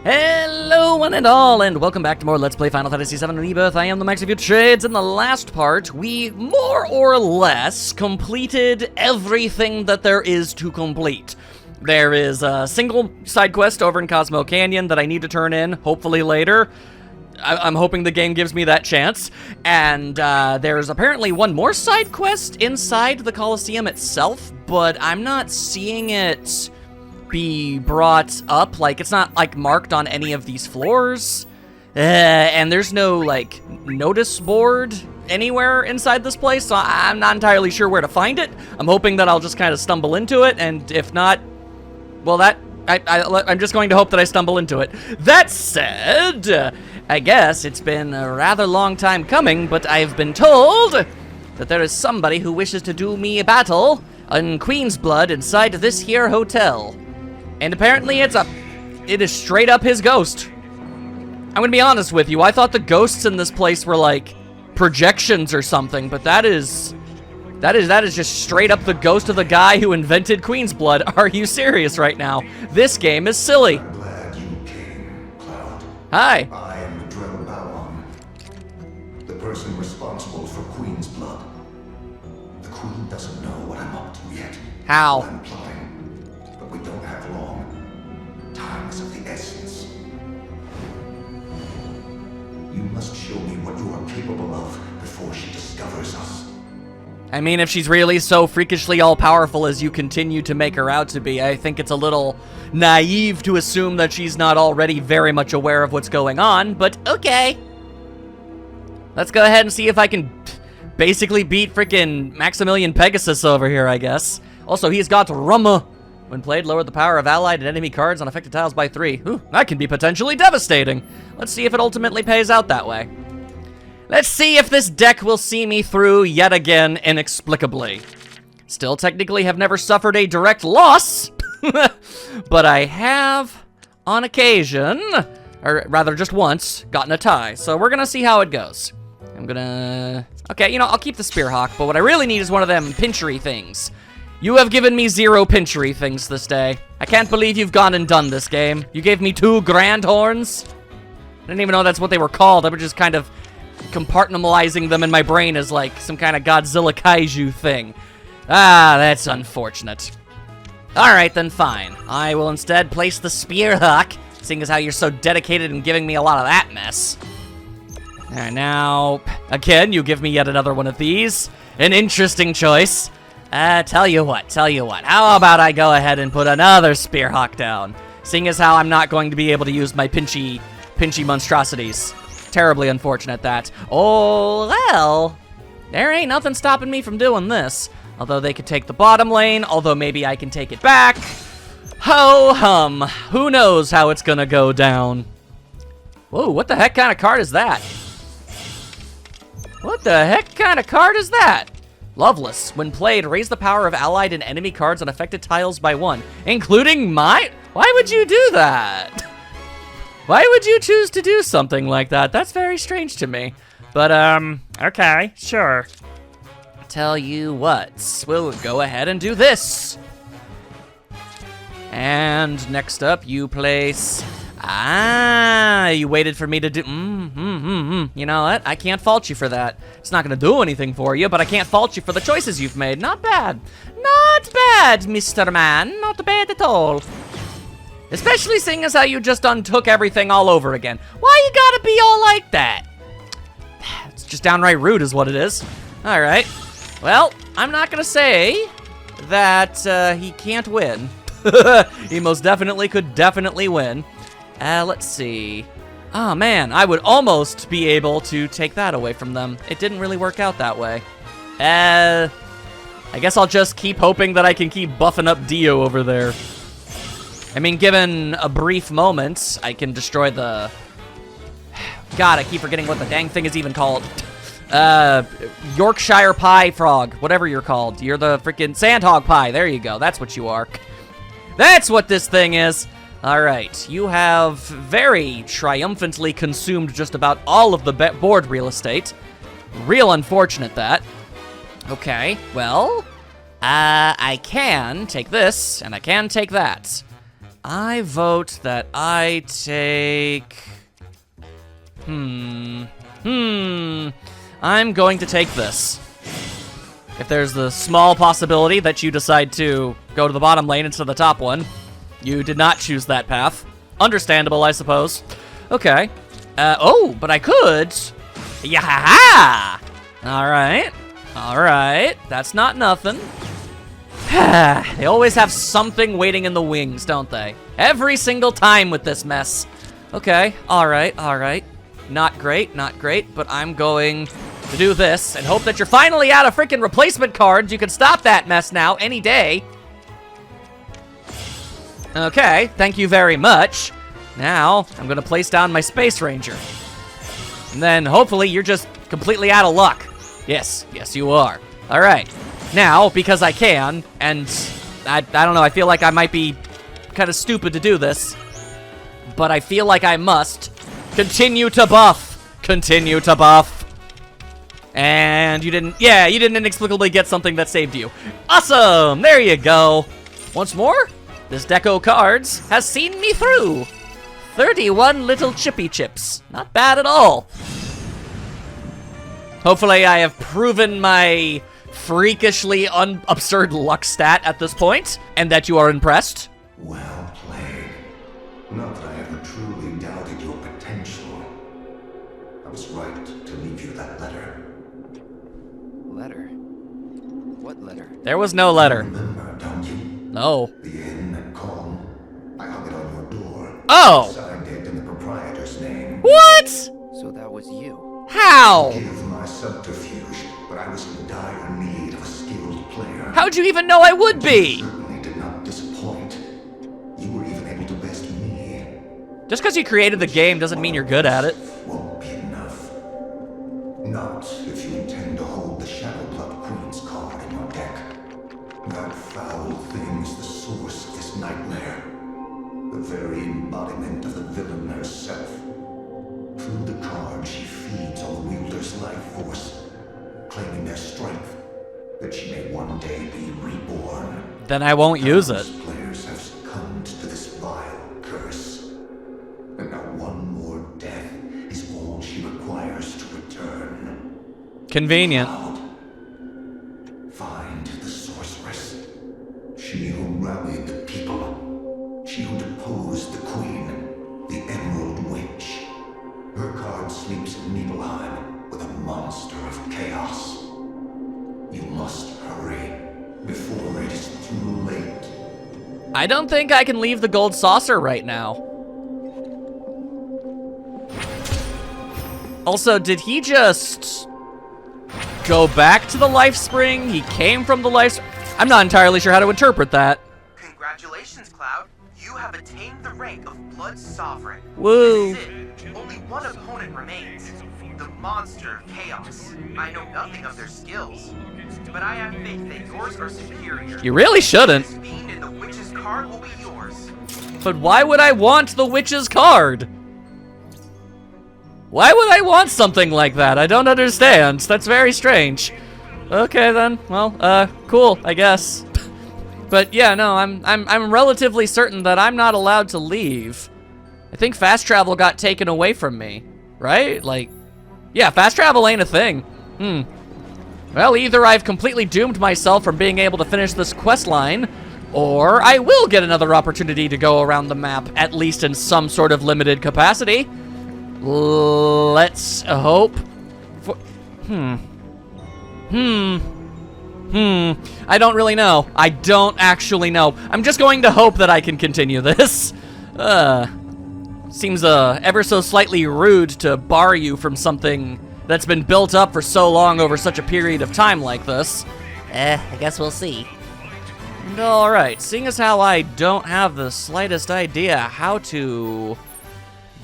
Hello one and all, and welcome back to more Let's Play Final Fantasy VII Rebirth. I am the Max of Your Trades. In the last part, we more or less completed everything that there is to complete. There is a single side quest over in Cosmo Canyon that I need to turn in, hopefully later. I'm hoping the game gives me that chance. And there's apparently one more side quest inside the Coliseum itself, but I'm not seeing it be brought up. Like, it's not, like, marked on any of these floors. And there's no, like, notice board anywhere inside this place, so I'm not entirely sure where to find it. I'm hoping that I'll just kind of stumble into it, and if not, well, I'm just going to hope that I stumble into it. That said, I guess it's been a rather long time coming, but I've been told that there is somebody who wishes to do me a battle on Queen's Blood inside this here hotel. And apparently it is straight up his ghost. I'm gonna be honest with you, I thought the ghosts in this place were like projections or something, but that is just straight up the ghost of the guy who invented Queen's Blood. Are you serious right now? This game is silly. I'm glad you came, Cloud. Hi. I am Drell Balon, the person responsible for Queen's Blood. The Queen doesn't know what I'm up to yet. How? I'm plotting, but we don't have long. Time is of the essence. You must show me what you are capable of before she discovers us. I mean, if she's really so freakishly all-powerful as you continue to make her out to be, I think it's a little naive to assume that she's not already very much aware of what's going on, but okay. Let's go ahead and see if I can basically beat frickin' Maximilian Pegasus over here, I guess. Also, he's got Rumma. When played, lower the power of allied and enemy cards on affected tiles by 3. Ooh, that can be potentially devastating. Let's see if it ultimately pays out that way. Let's see if this deck will see me through yet again inexplicably. Still technically have never suffered a direct loss, but I have, on occasion, or rather just once, gotten a tie. So we're gonna see how it goes. Okay, you know, I'll keep the Spearhawk, but what I really need is one of them pinchery things. You have given me 0 pinchery things this day. I can't believe you've gone and done this game. You gave me 2 grand horns. I didn't even know that's what they were called. I was just kind of compartmentalizing them in my brain as like some kind of Godzilla kaiju thing. Ah, that's unfortunate. Alright then, fine. I will instead place the Spearhawk, seeing as how you're so dedicated in giving me a lot of that mess. Alright, now, again, you give me yet another one of these. An interesting choice. Tell you what, how about I go ahead and put another Spearhawk down, seeing as how I'm not going to be able to use my pinchy monstrosities. Terribly unfortunate that. Oh, well, there ain't nothing stopping me from doing this. Although they could take the bottom lane, although maybe I can take it back. Ho-hum, who knows how it's gonna go down. Whoa, what the heck kind of card is that? What the heck kind of card is that? Loveless. When played, raise the power of allied and enemy cards on affected tiles by 1, including mine? Why would you do that? Why would you choose to do something like that? That's very strange to me. But, okay, sure. Tell you what, we'll go ahead and do this. And next up, you place... Ah, you waited for me to do... You know what? I can't fault you for that. It's not going to do anything for you, but I can't fault you for the choices you've made. Not bad. Not bad, Mr. Man. Not bad at all. Especially seeing as how you just untook everything all over again. Why you gotta be all like that? It's just downright rude is what it is. Alright. Well, I'm not gonna say that he can't win. He most definitely could definitely win. Let's see. Oh man, I would almost be able to take that away from them. It didn't really work out that way. I guess I'll just keep hoping that I can keep buffing up Dio over there. I mean, given a brief moment, I can destroy the... God, I keep forgetting what the dang thing is even called. Yorkshire Pie Frog, whatever you're called. You're the freaking Sandhog Pie. There you go. That's what you are. That's what this thing is. All right. You have very triumphantly consumed just about all of the board real estate. Real unfortunate, that. Okay, well, I can take this, and I can take that. I vote that I take... I'm going to take this. If there's the small possibility that you decide to go to the bottom lane instead of the top one, you did not choose that path. Understandable, I suppose. Okay. Oh, but I could. Yeah-ha-ha! Alright. Alright. That's not nothing. They always have something waiting in the wings, don't they? Every single time with this mess. Okay. Alright, alright. Not great, but I'm going to do this and hope that you're finally out of freaking replacement cards. You can stop that mess now, any day. Okay, thank you very much. Now, I'm gonna place down my Space Ranger. And then, hopefully, you're just completely out of luck. Yes, yes you are. Alright, now, because I can, and I don't know, I feel like I might be kind of stupid to do this, but I feel like I must continue to buff. Continue to buff. And you didn't inexplicably get something that saved you. Awesome, there you go. Once more, this deco cards has seen me through. 31 little chippy chips. Not bad at all. Hopefully I have proven my freakishly absurd luck stat at this point, and that you are impressed. Well played. Not that I ever truly doubted your potential. I was right to leave you that letter. Letter? What letter? There was no letter. Remember, don't you? No. The inn at Calm. I hung it on your door. Oh! Signed it in the proprietor's name. What? So that was you. How? Forgive my subterfuge, but I was in dire need of a skilled player. How'd you even know I would be? Certainly did not disappoint. You were even able to best me. Just because you created the game doesn't mean you're good at it. Won't be enough. Not if you intend to hold the Shadowblood Queen's card in your deck. That foul thing's the source of this nightmare. The very embodiment of the villain herself. Through the card, she feeds on the wielder's life force, claiming their strength, that she may one day be reborn. Then I won't use it. Countless players have succumbed to this vile curse. And now one more death is all she requires to return. Convenient. Cloud. Find the sorceress. She who rallied the people. She who deposed the queen, the Emerald Witch. Her card sleeps in Nibelheim with a monster of chaos. You must hurry before it is too late. I don't think I can leave the gold saucer right now. Also, did he just go back to the life spring? He came from the life... I'm not entirely sure how to interpret that. Congratulations, Cloud. You have attained the rank of Blood Sovereign. Woo. This is it. Only one opponent remains. The Monster of Chaos. I know nothing of their skills, but I have faith that yours are superior. You really shouldn't. This fiend and the witch's card will be yours. But why would I want the witch's card? Why would I want something like that? I don't understand. That's very strange. Okay then. Well, cool, I guess. But yeah, no, I'm relatively certain that I'm not allowed to leave. I think fast travel got taken away from me, right? Like, yeah, fast travel ain't a thing. Well, either I've completely doomed myself from being able to finish this quest line, or I will get another opportunity to go around the map, at least in some sort of limited capacity. Let's hope for... I don't really know. I don't actually know. I'm just going to hope that I can continue this. Seems ever so slightly rude to bar you from something that's been built up for so long over such a period of time like this. I guess we'll see. And alright, seeing as how I don't have the slightest idea how to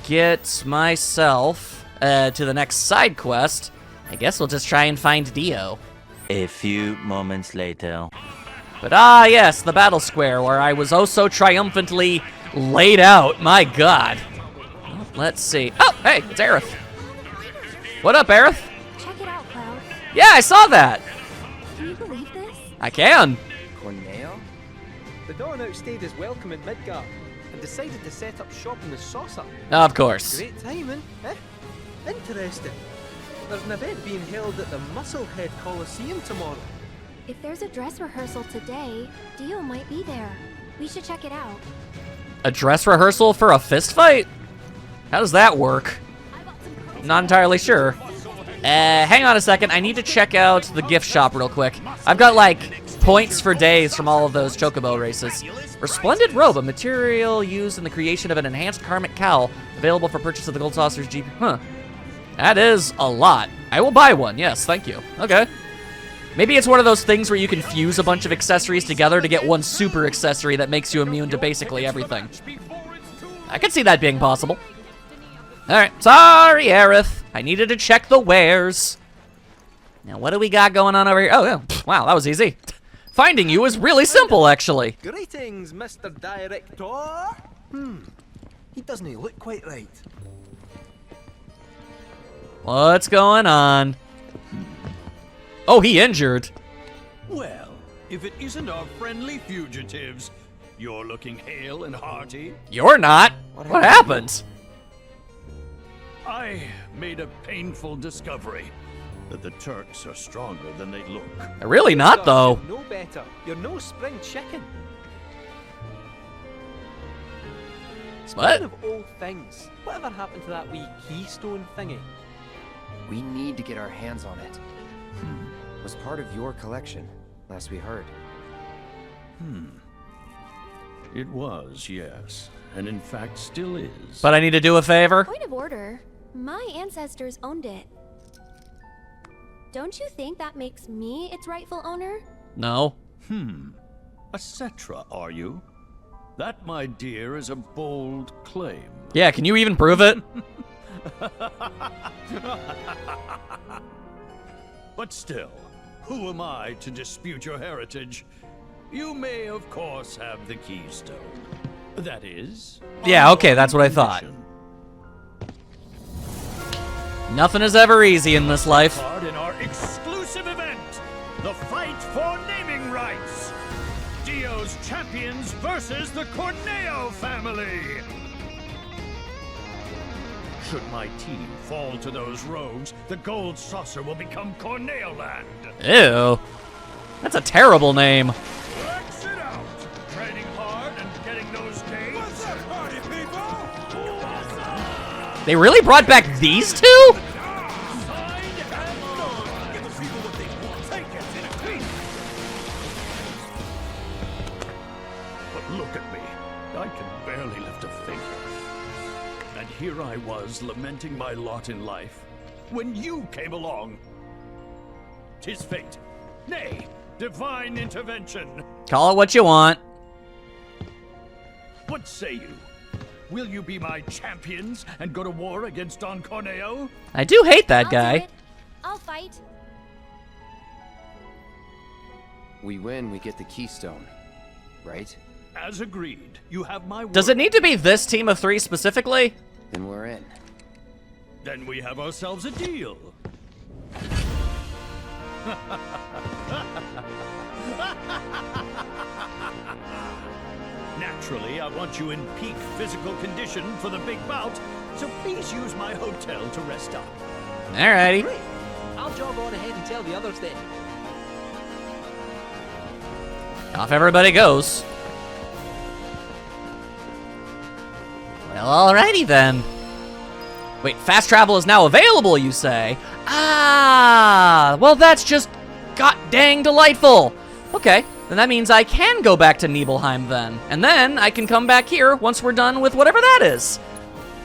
get myself to the next side quest, I guess we'll just try and find Dio. A few moments later. But yes, the battle square where I was oh so triumphantly laid out. My god. Well, let's see. Oh, hey, it's Aerith. What up, Aerith? Check it out, Cloud. Yeah, I saw that. Can you believe this? I can. Corneo? The Dawn outstayed his welcome at Midgard. and decided to set up shop in the saucer. Of course. Great timing, eh? Interesting. There's an event being held at the Musclehead Coliseum tomorrow. If there's a dress rehearsal today, Dio might be there. We should check it out. A dress rehearsal for a fist fight? How does that work? Not entirely sure. Hang on a second. I need to check out the gift shop real quick. I've got, like, points for days from all of those chocobo races. Resplendent robe, a material used in the creation of an enhanced karmic cowl, available for purchase at the Gold Saucer's GP. Huh. That is a lot. I will buy one. Yes, thank you. Okay. Maybe it's one of those things where you can fuse a bunch of accessories together to get one super accessory that makes you immune to basically everything. I could see that being possible. Alright, sorry, Aerith. I needed to check the wares. Now, what do we got going on over here? Oh, yeah. Wow, that was easy. Finding you was really simple, actually. Greetings, Mr. Director. He doesn't look quite right. What's going on? Oh, he injured. Well, if it isn't our friendly fugitives, you're looking hale and hearty. You're not. What happened? I made a painful discovery that the Turks are stronger than they look. They're really not, though. You're no better. You're no spring chicken. What? Speaking of old things, whatever happened to that wee keystone thingy? We need to get our hands on it. It was part of your collection, last we heard. It was, yes, and in fact still is. But I need to do a favor. Point of order. My ancestors owned it. Don't you think that makes me its rightful owner? No. A Cetra, are you? That, my dear, is a bold claim. Yeah, can you even prove it? But still, who am I to dispute your heritage? You may, of course, have the keystone. That is... Yeah, okay, that's what I thought. condition. Nothing is ever easy in this life. Part in our exclusive event, the fight for naming rights. Dio's champions versus the Corneo family. Should my team fall to those rogues, the Gold Saucer will become Corneo Land. Ew. That's a terrible name. Let's it out. Training hard and getting those gains. What's up, party people? They really brought back these two? But look at me. I can barely lift a finger. And here I was lamenting my lot in life when you came along. 'Tis fate. Nay, divine intervention. Call it what you want. What say you? Will you be my champions and go to war against Don Corneo? I do hate that I'll do guy. it. I'll fight. We win, we get the keystone, right? As agreed, you have my word. Does it need to be this team of 3 specifically? Then we're in. Then we have ourselves a deal. Naturally, I want you in peak physical condition for the big bout, so please use my hotel to rest up. Alrighty. Great. I'll jog on ahead and tell the others then. Off everybody goes. Well, alrighty then. Wait, fast travel is now available, you say? Ah, well that's just god dang delightful. Okay, then that means I can go back to Nibelheim then. And then I can come back here once we're done with whatever that is.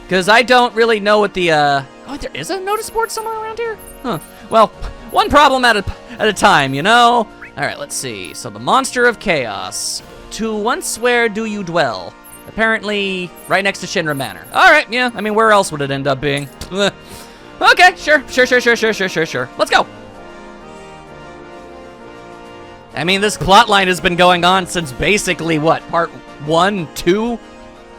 Because I don't really know what the, oh, there is a notice board somewhere around here? Huh. Well, one problem at a time, you know? Alright, let's see. So the Monster of Chaos. To once where do you dwell? Apparently, right next to Shinra Manor. Alright, yeah, I mean, where else would it end up being? Okay, sure. Let's go. I mean, this plotline has been going on since basically, what, part 1, 2?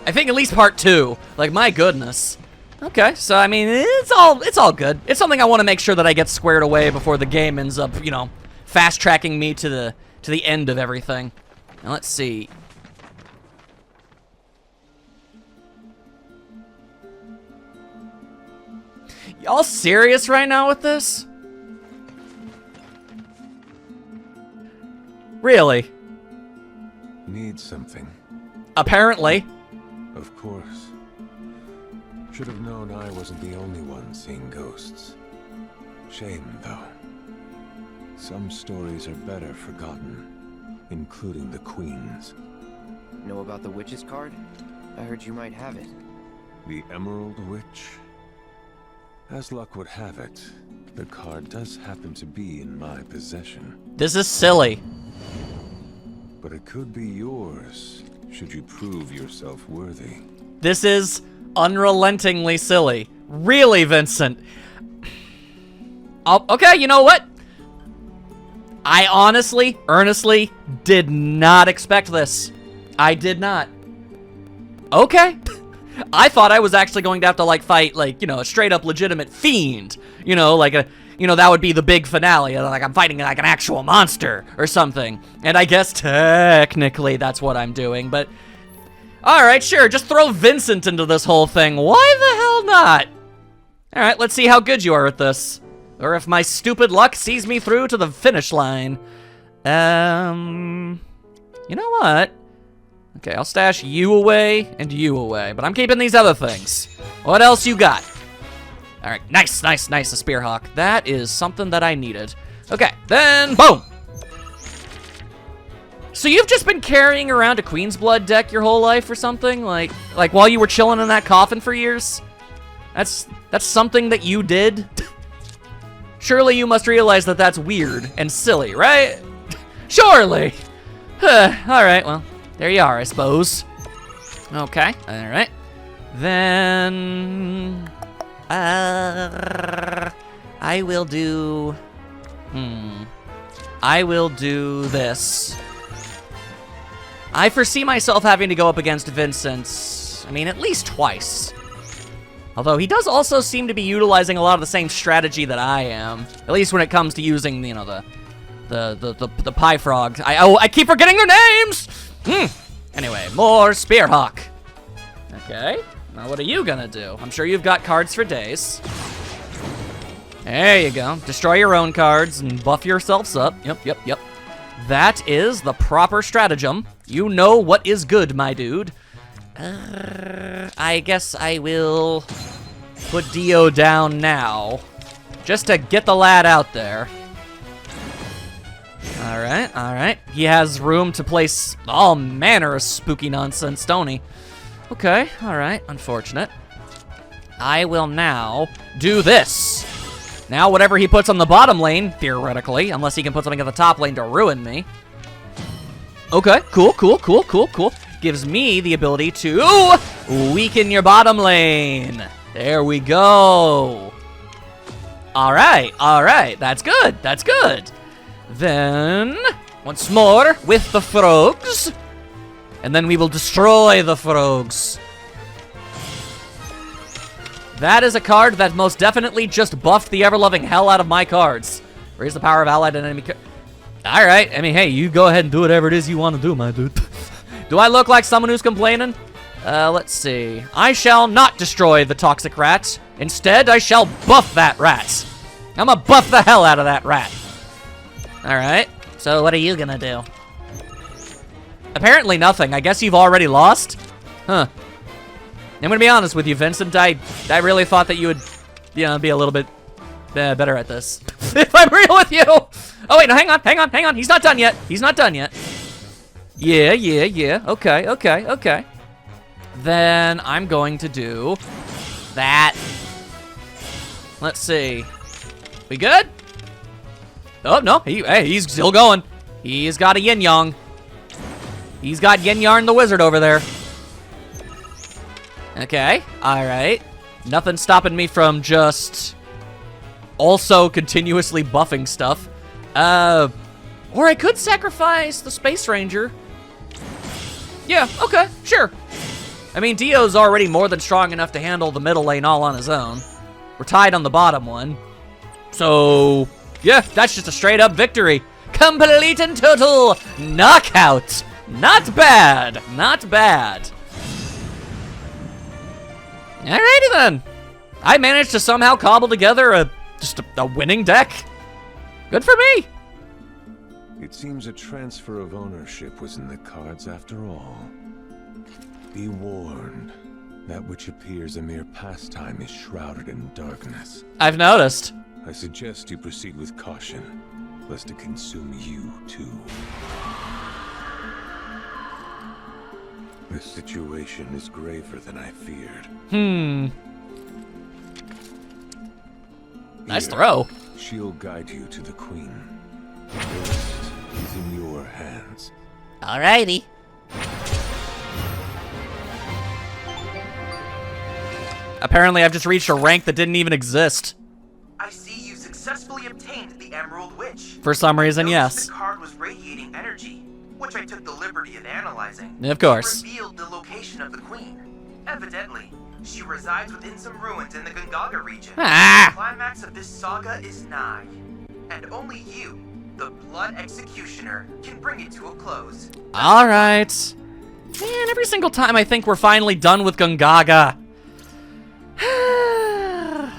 I think at least part 2. Like, my goodness. Okay, so I mean, it's all good. It's something I want to make sure that I get squared away before the game ends up, you know, fast-tracking me to the end of everything. Now, let's see. Y'all serious right now with this? Really? Need something. Apparently. Of course. Should have known I wasn't the only one seeing ghosts. Shame, though. Some stories are better forgotten, including the Queen's. Know about the witch's card? I heard you might have it. The Emerald Witch? As luck would have it, the card does happen to be in my possession. This is silly. But it could be yours, should you prove yourself worthy. This is unrelentingly silly. Really, Vincent? Oh, okay, you know what? I honestly, earnestly did not expect this. I did not. Okay. I thought I was actually going to have to, like, fight, like, you know, a straight-up legitimate fiend. You know, like a... You know, that would be the big finale. Like, I'm fighting, like, an actual monster or something. And I guess technically that's what I'm doing, but... Alright, sure, just throw Vincent into this whole thing. Why the hell not? Alright, let's see how good you are at this. Or if my stupid luck sees me through to the finish line. You know what? Okay, I'll stash you away and you away, but I'm keeping these other things. What else you got? Alright, nice, nice, nice, a Spearhawk. That is something that I needed. Okay, then, boom! So you've just been carrying around a Queen's Blood deck your whole life or something? Like while you were chilling in that coffin for years? That's something that you did? Surely you must realize that that's weird and silly, right? Surely! Alright, well, there you are, I suppose. Okay, alright. Then... I will do... I will do this. I foresee myself having to go up against Vincent, I mean, at least twice. Although he does also seem to be utilizing a lot of the same strategy that I am. At least when it comes to using, you know, the pie frogs. I keep forgetting their names! Anyway, more Spearhawk. Okay, now what are you gonna do? I'm sure you've got cards for days. There you go. Destroy your own cards and buff yourselves up. Yep. That is the proper stratagem. You know what is good, my dude. I guess I will put Dio down now. Just to get the lad out there. Alright. He has room to place all manner of spooky nonsense, don't he? Okay, alright. Unfortunate. I will now do this. Now, whatever he puts on the bottom lane, theoretically, unless he can put something at the top lane to ruin me. Okay, cool. Gives me the ability to weaken your bottom lane. There we go. Alright. That's good. Then, once more, with the frogs. And then we will destroy the frogs. That is a card that most definitely just buffed the ever-loving hell out of my cards. Raise the power of allied and enemy. Alright, I mean, hey, you go ahead and do whatever it is you want to do, my dude. Do I look like someone who's complaining? Let's see. I shall not destroy the toxic rat. Instead, I shall buff that rat. I'm gonna buff the hell out of that rat. Alright, so what are you gonna do? Apparently nothing. I guess you've already lost? Huh. I'm gonna be honest with you, Vincent. I really thought that you would, you know, be a little bit better at this. If I'm real with you. Oh wait, no, hang on. He's not done yet. Yeah. Okay. Then I'm going to do that. Let's see. We good? Oh no, he's still going. He's got a yin yang. He's got Yin Yarn the Wizard over there. Okay, alright. Nothing stopping me from just also continuously buffing stuff. Or I could sacrifice the Space Ranger. Yeah, okay, sure. I mean, Dio's already more than strong enough to handle the middle lane all on his own. We're tied on the bottom one. So, yeah, that's just a straight up victory. Complete and total knockout. Not bad. Alrighty then. I managed to somehow cobble together just a winning deck. Good for me. It seems a transfer of ownership was in the cards after all. Be warned, that which appears a mere pastime is shrouded in darkness. I've noticed. I suggest you proceed with caution, lest it consume you too. The situation is graver than I feared. Nice Here, throw. She'll guide you to the Queen. The rest is in your hands. Alrighty. Apparently, I've just reached a rank that didn't even exist. I see you successfully obtained the Emerald Witch. For some reason, Noticed yes. The card was radiating energy, which I took the liberty of analyzing. Of course. It revealed the location of the Queen. Evidently, she resides within some ruins in the Gongaga region. Ah! The climax of this saga is nigh, and only you, the Blood Executioner, can bring it to a close. Alright. Man, every single time I think we're finally done with Gongaga.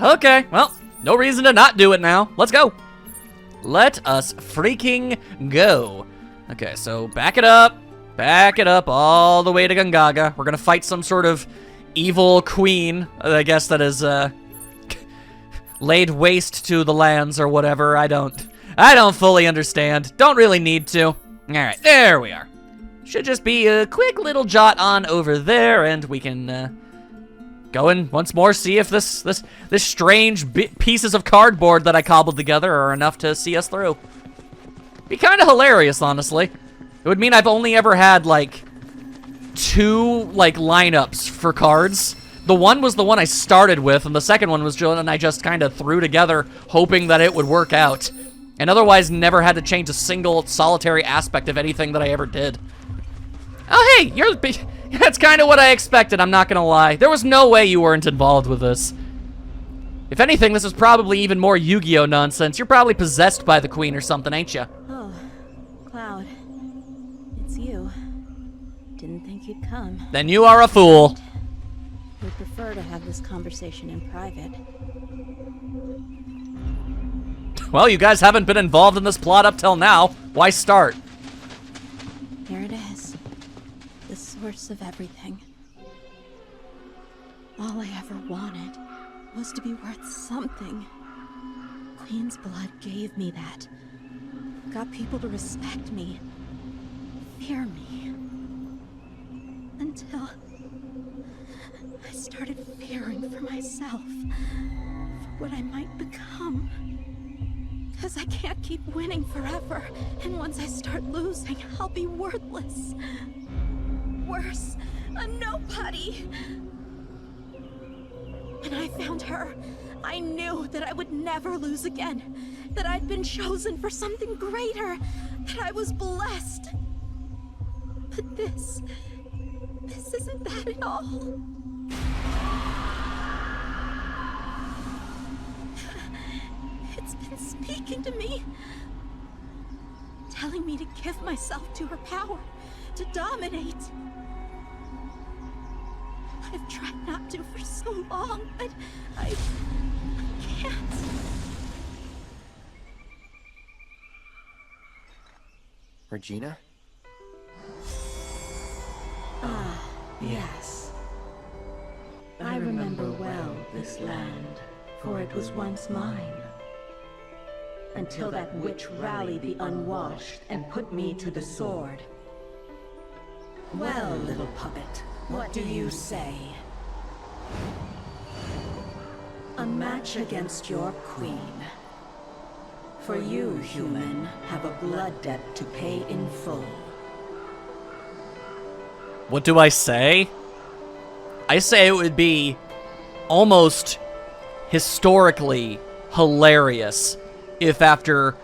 Okay, well, no reason to not do it now. Let's go. Let us freaking go. Okay, so back it up all the way to Gongaga. We're gonna fight some sort of evil queen, I guess, that is laid waste to the lands or whatever. I don't fully understand. Don't really need to. All right, there we are. Should just be a quick little jot on over there, and we can go in once more, see if this strange pieces of cardboard that I cobbled together are enough to see us through. Be kind of hilarious, honestly. It would mean I've only ever had, like, 2, like, lineups for cards. The one was the one I started with, and the second one was one I just kind of threw together, hoping that it would work out. And otherwise never had to change a single solitary aspect of anything that I ever did. Oh, hey, that's kind of what I expected, I'm not gonna lie. There was no way you weren't involved with this. If anything, this is probably even more Yu-Gi-Oh nonsense. You're probably possessed by the Queen or something, ain't you? Oh, Cloud. It's you. Didn't think you'd come. Then you are a fool. We'd prefer to have this conversation in private. Well, you guys haven't been involved in this plot up till now. Why start? Here it is. The source of everything. All I ever wanted was to be worth something. Queen's blood gave me that. Got people to respect me. Fear me. Until I started fearing for myself. For what I might become. Because I can't keep winning forever. And once I start losing, I'll be worthless. Worse, a nobody. When I found her, I knew that I would never lose again. That I'd been chosen for something greater. That I was blessed. But this isn't that at all. It's been speaking to me. Telling me to give myself to her power. To dominate. I've tried not to for so long, but I can't. Regina? Ah, yes. I remember well this land, for it was once mine. Until that witch rallied the unwashed and put me to the sword. Well, little puppet, what do you say? A match against your queen. For you, human, have a blood debt to pay in full. What do I say? I say it would be almost historically hilarious if after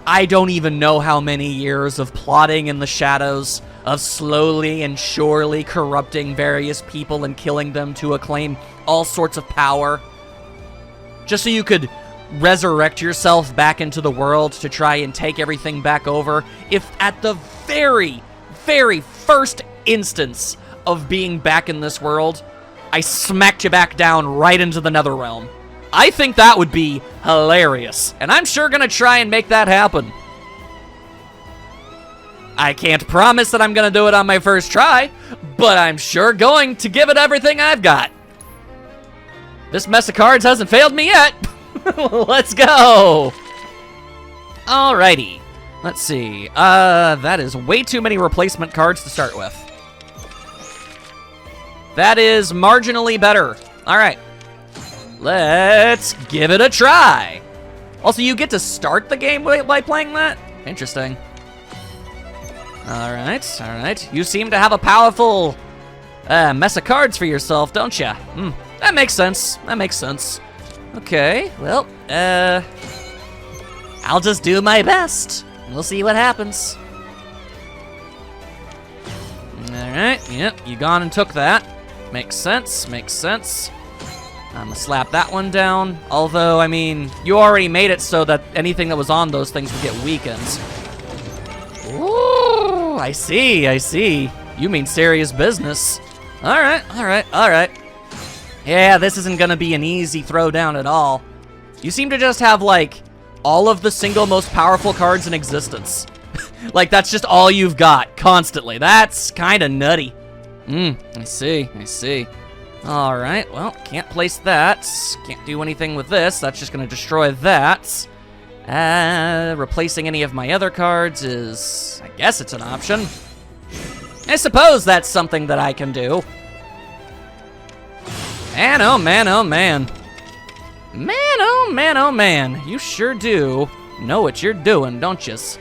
I don't even know how many years of plotting in the shadows, of slowly and surely corrupting various people and killing them to acclaim all sorts of power, just so you could resurrect yourself back into the world to try and take everything back over, if at the very, very first instance of being back in this world, I smacked you back down right into the Netherrealm. I think that would be hilarious, and I'm sure gonna try and make that happen. I can't promise that I'm gonna do it on my first try, but I'm sure going to give it everything I've got. This mess of cards hasn't failed me yet. Let's go. Alrighty. Let's see. That is way too many replacement cards to start with. That is marginally better. Alright. Let's give it a try. Also, you get to start the game by playing that? Interesting. Alright, alright. You seem to have a powerful mess of cards for yourself, don't you? That makes sense. That makes sense. Okay, well, I'll just do my best. We'll see what happens. Alright, yep, you gone and took that. Makes sense, makes sense. I'm gonna slap that one down. Although, I mean, you already made it so that anything that was on those things would get weakened. Ooh, I see, I see. You mean serious business. Alright, alright, alright. Yeah, this isn't gonna be an easy throwdown at all. You seem to just have, like, all of the single most powerful cards in existence. Like, that's just all you've got, constantly. That's kinda nutty. I see, I see. Alright, well, can't place that. Can't do anything with this. That's just gonna destroy that. Replacing any of my other cards is... I guess it's an option. I suppose that's something that I can do. Man, oh man, oh man. Man, oh man, oh man. You sure do know what you're doing, don't yous?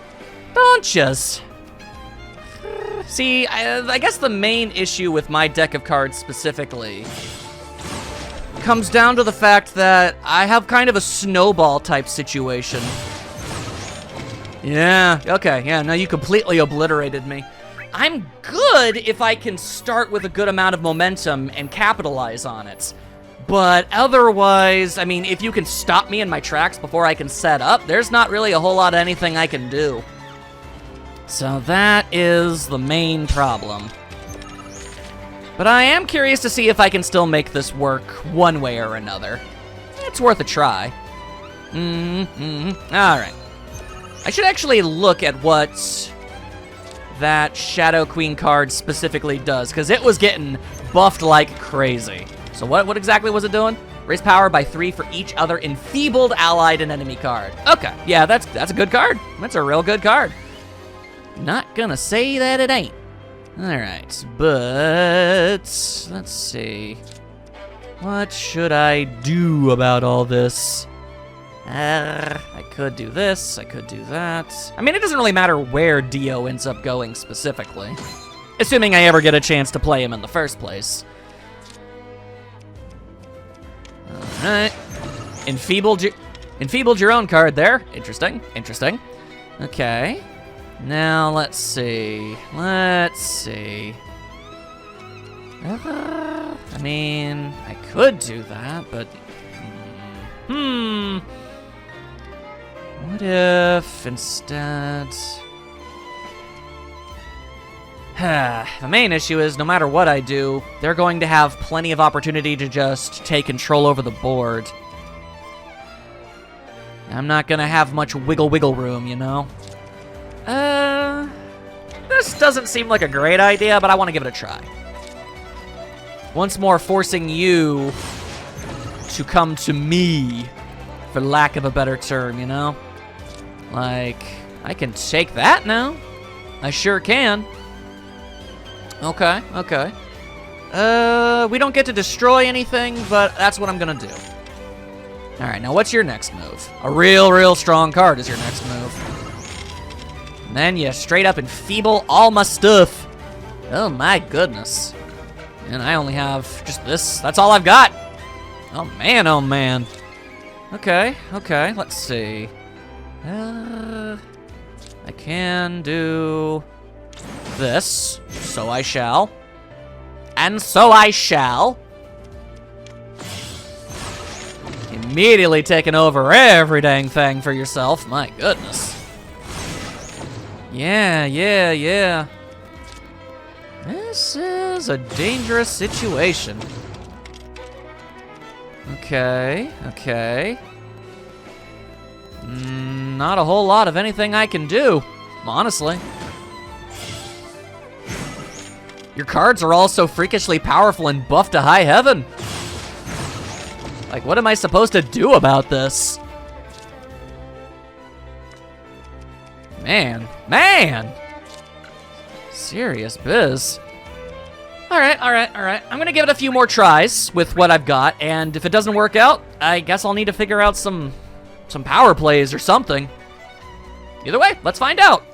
Don't yous? See, I guess the main issue with my deck of cards specifically comes down to the fact that I have kind of a snowball type situation. Yeah, okay, yeah, no, you completely obliterated me. I'm good if I can start with a good amount of momentum and capitalize on it. But otherwise, I mean, if you can stop me in my tracks before I can set up, there's not really a whole lot of anything I can do. So that is the main problem. But I am curious to see if I can still make this work one way or another. It's worth a try. Alright. I should actually look at what that Shadow Queen card specifically does, because it was getting buffed like crazy. So what exactly was it doing? Raise power by 3 for each other enfeebled allied and enemy card. Okay, yeah, that's a good card. That's a real good card. Not gonna say that it ain't. Alright, but let's see. What should I do about all this? I could do this, I could do that. I mean, it doesn't really matter where Dio ends up going specifically. Assuming I ever get a chance to play him in the first place. Alright. Enfeebled your own card there. Interesting, interesting. Okay. Now, let's see. Let's see. I mean, I could do that, but... What if instead... The main issue is, no matter what I do, they're going to have plenty of opportunity to just take control over the board. I'm not gonna have much wiggle room, you know? This doesn't seem like a great idea, but I want to give it a try. Once more, forcing you to come to me, for lack of a better term, you know? Like, I can take that now. I sure can. Okay, okay. We don't get to destroy anything, but that's what I'm gonna do. Alright, now what's your next move? A real strong card is your next move. And then you straight up enfeeble all my stuff. Oh my goodness. And I only have just this. That's all I've got. Oh man, oh man. Okay, okay, let's see. I can do this. So I shall. And so I shall. Immediately taking over every dang thing for yourself. My goodness. Yeah. This is a dangerous situation. Okay, okay. Not a whole lot of anything I can do, honestly. Your cards are all so freakishly powerful and buffed to high heaven. Like, what am I supposed to do about this? Man. Serious biz. All right. I'm gonna give it a few more tries with what I've got, and if it doesn't work out, I guess I'll need to figure out some power plays or something. Either way, let's find out.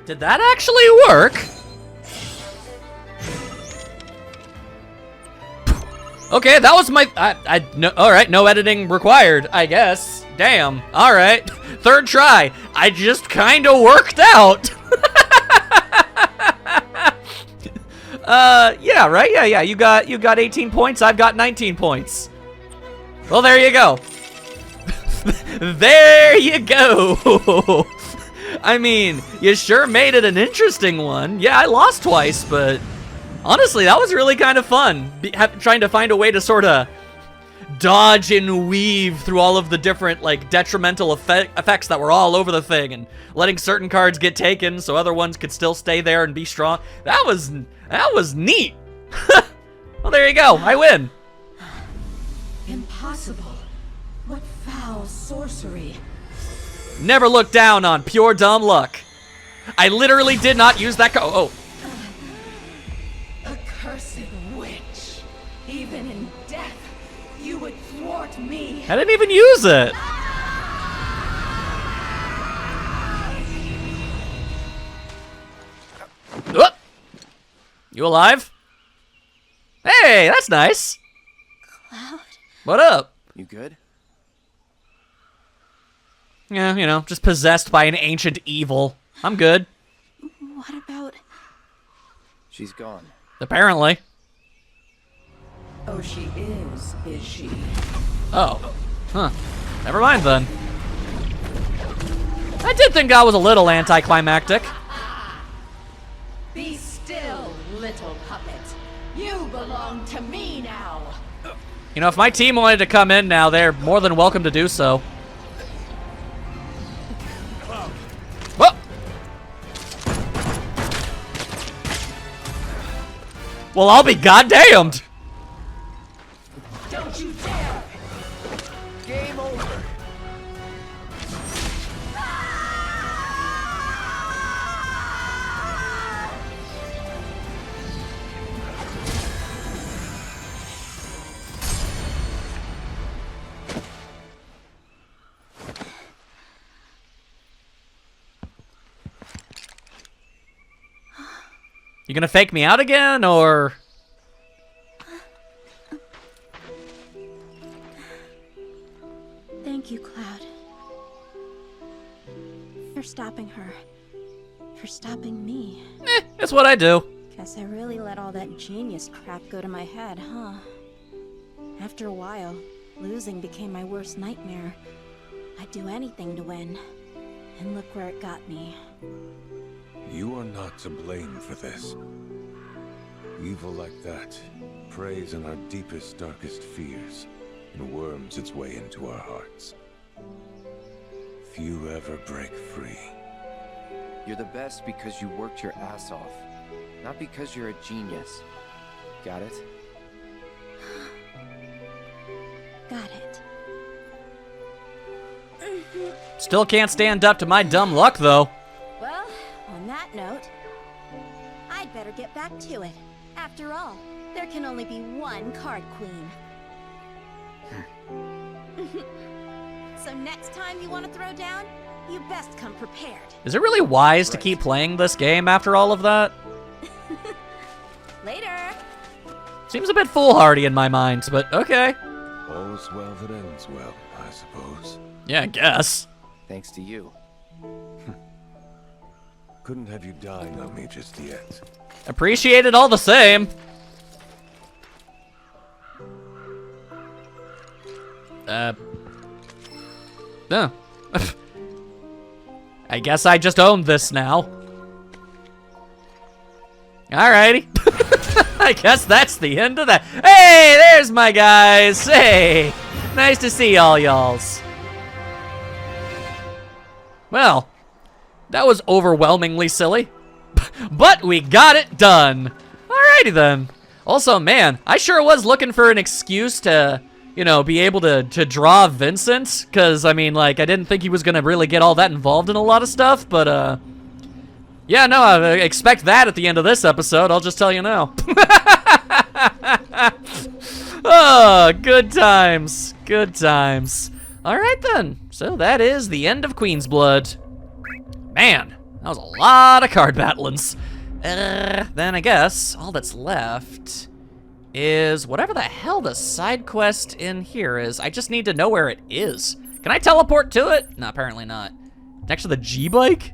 Did that actually work? Okay, that was my... no, alright, no editing required, I guess. Damn, alright. Third try. I just kinda worked out. Yeah, right? Yeah. You got 18 points, I've got 19 points. Well, there you go. There you go. I mean, you sure made it an interesting one. Yeah, I lost twice, but honestly, that was really kind of fun. Trying to find a way to sort of dodge and weave through all of the different, like, detrimental effects that were all over the thing, and letting certain cards get taken so other ones could still stay there and be strong. That was neat. Well, there you go. I win. Impossible. What foul sorcery. Never look down on pure dumb luck. I literally did not use that card. Oh. Accursed witch. Even in death, you would thwart me. I didn't even use it. Oh. You alive? Hey, that's nice. Cloud? What up? You good? Yeah, you know, just possessed by an ancient evil. I'm good. What about... She's gone. Apparently. Oh, she is she? Oh. Huh. Never mind then. I did think that was a little anticlimactic. Be still, little puppet. You belong to me now. You know, if my team wanted to come in now, they're more than welcome to do so. Whoa! Well, I'll be goddamned. Don't you dare! Game over. You gonna fake me out again, or? Thank you, Cloud. For stopping her. For stopping me. That's what I do. Guess I really let all that genius crap go to my head, huh? After a while, losing became my worst nightmare. I'd do anything to win. And look where it got me. You are not to blame for this. Evil like that preys on our deepest, darkest fears and worms its way into our hearts. Few ever break free. You're the best because you worked your ass off, not because you're a genius. Got it? Got it. Still can't stand up to my dumb luck, though. Well, on that note, I'd better get back to it. After all, there can only be one card queen. So next time you want to throw down, you best come prepared. Is it really wise to keep playing this game after all of that? Later. Seems a bit foolhardy in my mind, but okay. All's well that ends well, I suppose. Yeah, I guess. Thanks to you. Couldn't have you dying on me just yet. Appreciate it all the same. No. I guess I just owned this now. Alrighty. I guess that's the end of that. Hey, there's my guys. Hey, nice to see all y'alls. Well, that was overwhelmingly silly, but we got it done. Alrighty then. Also, man, I sure was looking for an excuse to, you know, be able to draw Vincent, because, I mean, like, I didn't think he was going to really get all that involved in a lot of stuff, but, yeah, no, I expect that at the end of this episode, I'll just tell you now. Oh, good times, good times. Alright then, so that is the end of Queen's Blood. Man, that was a lot of card battlings. Then I guess all that's left is whatever the hell the side quest in here is. I just need to know where it is. Can I teleport to it? No, apparently not. Next to the G-Bike?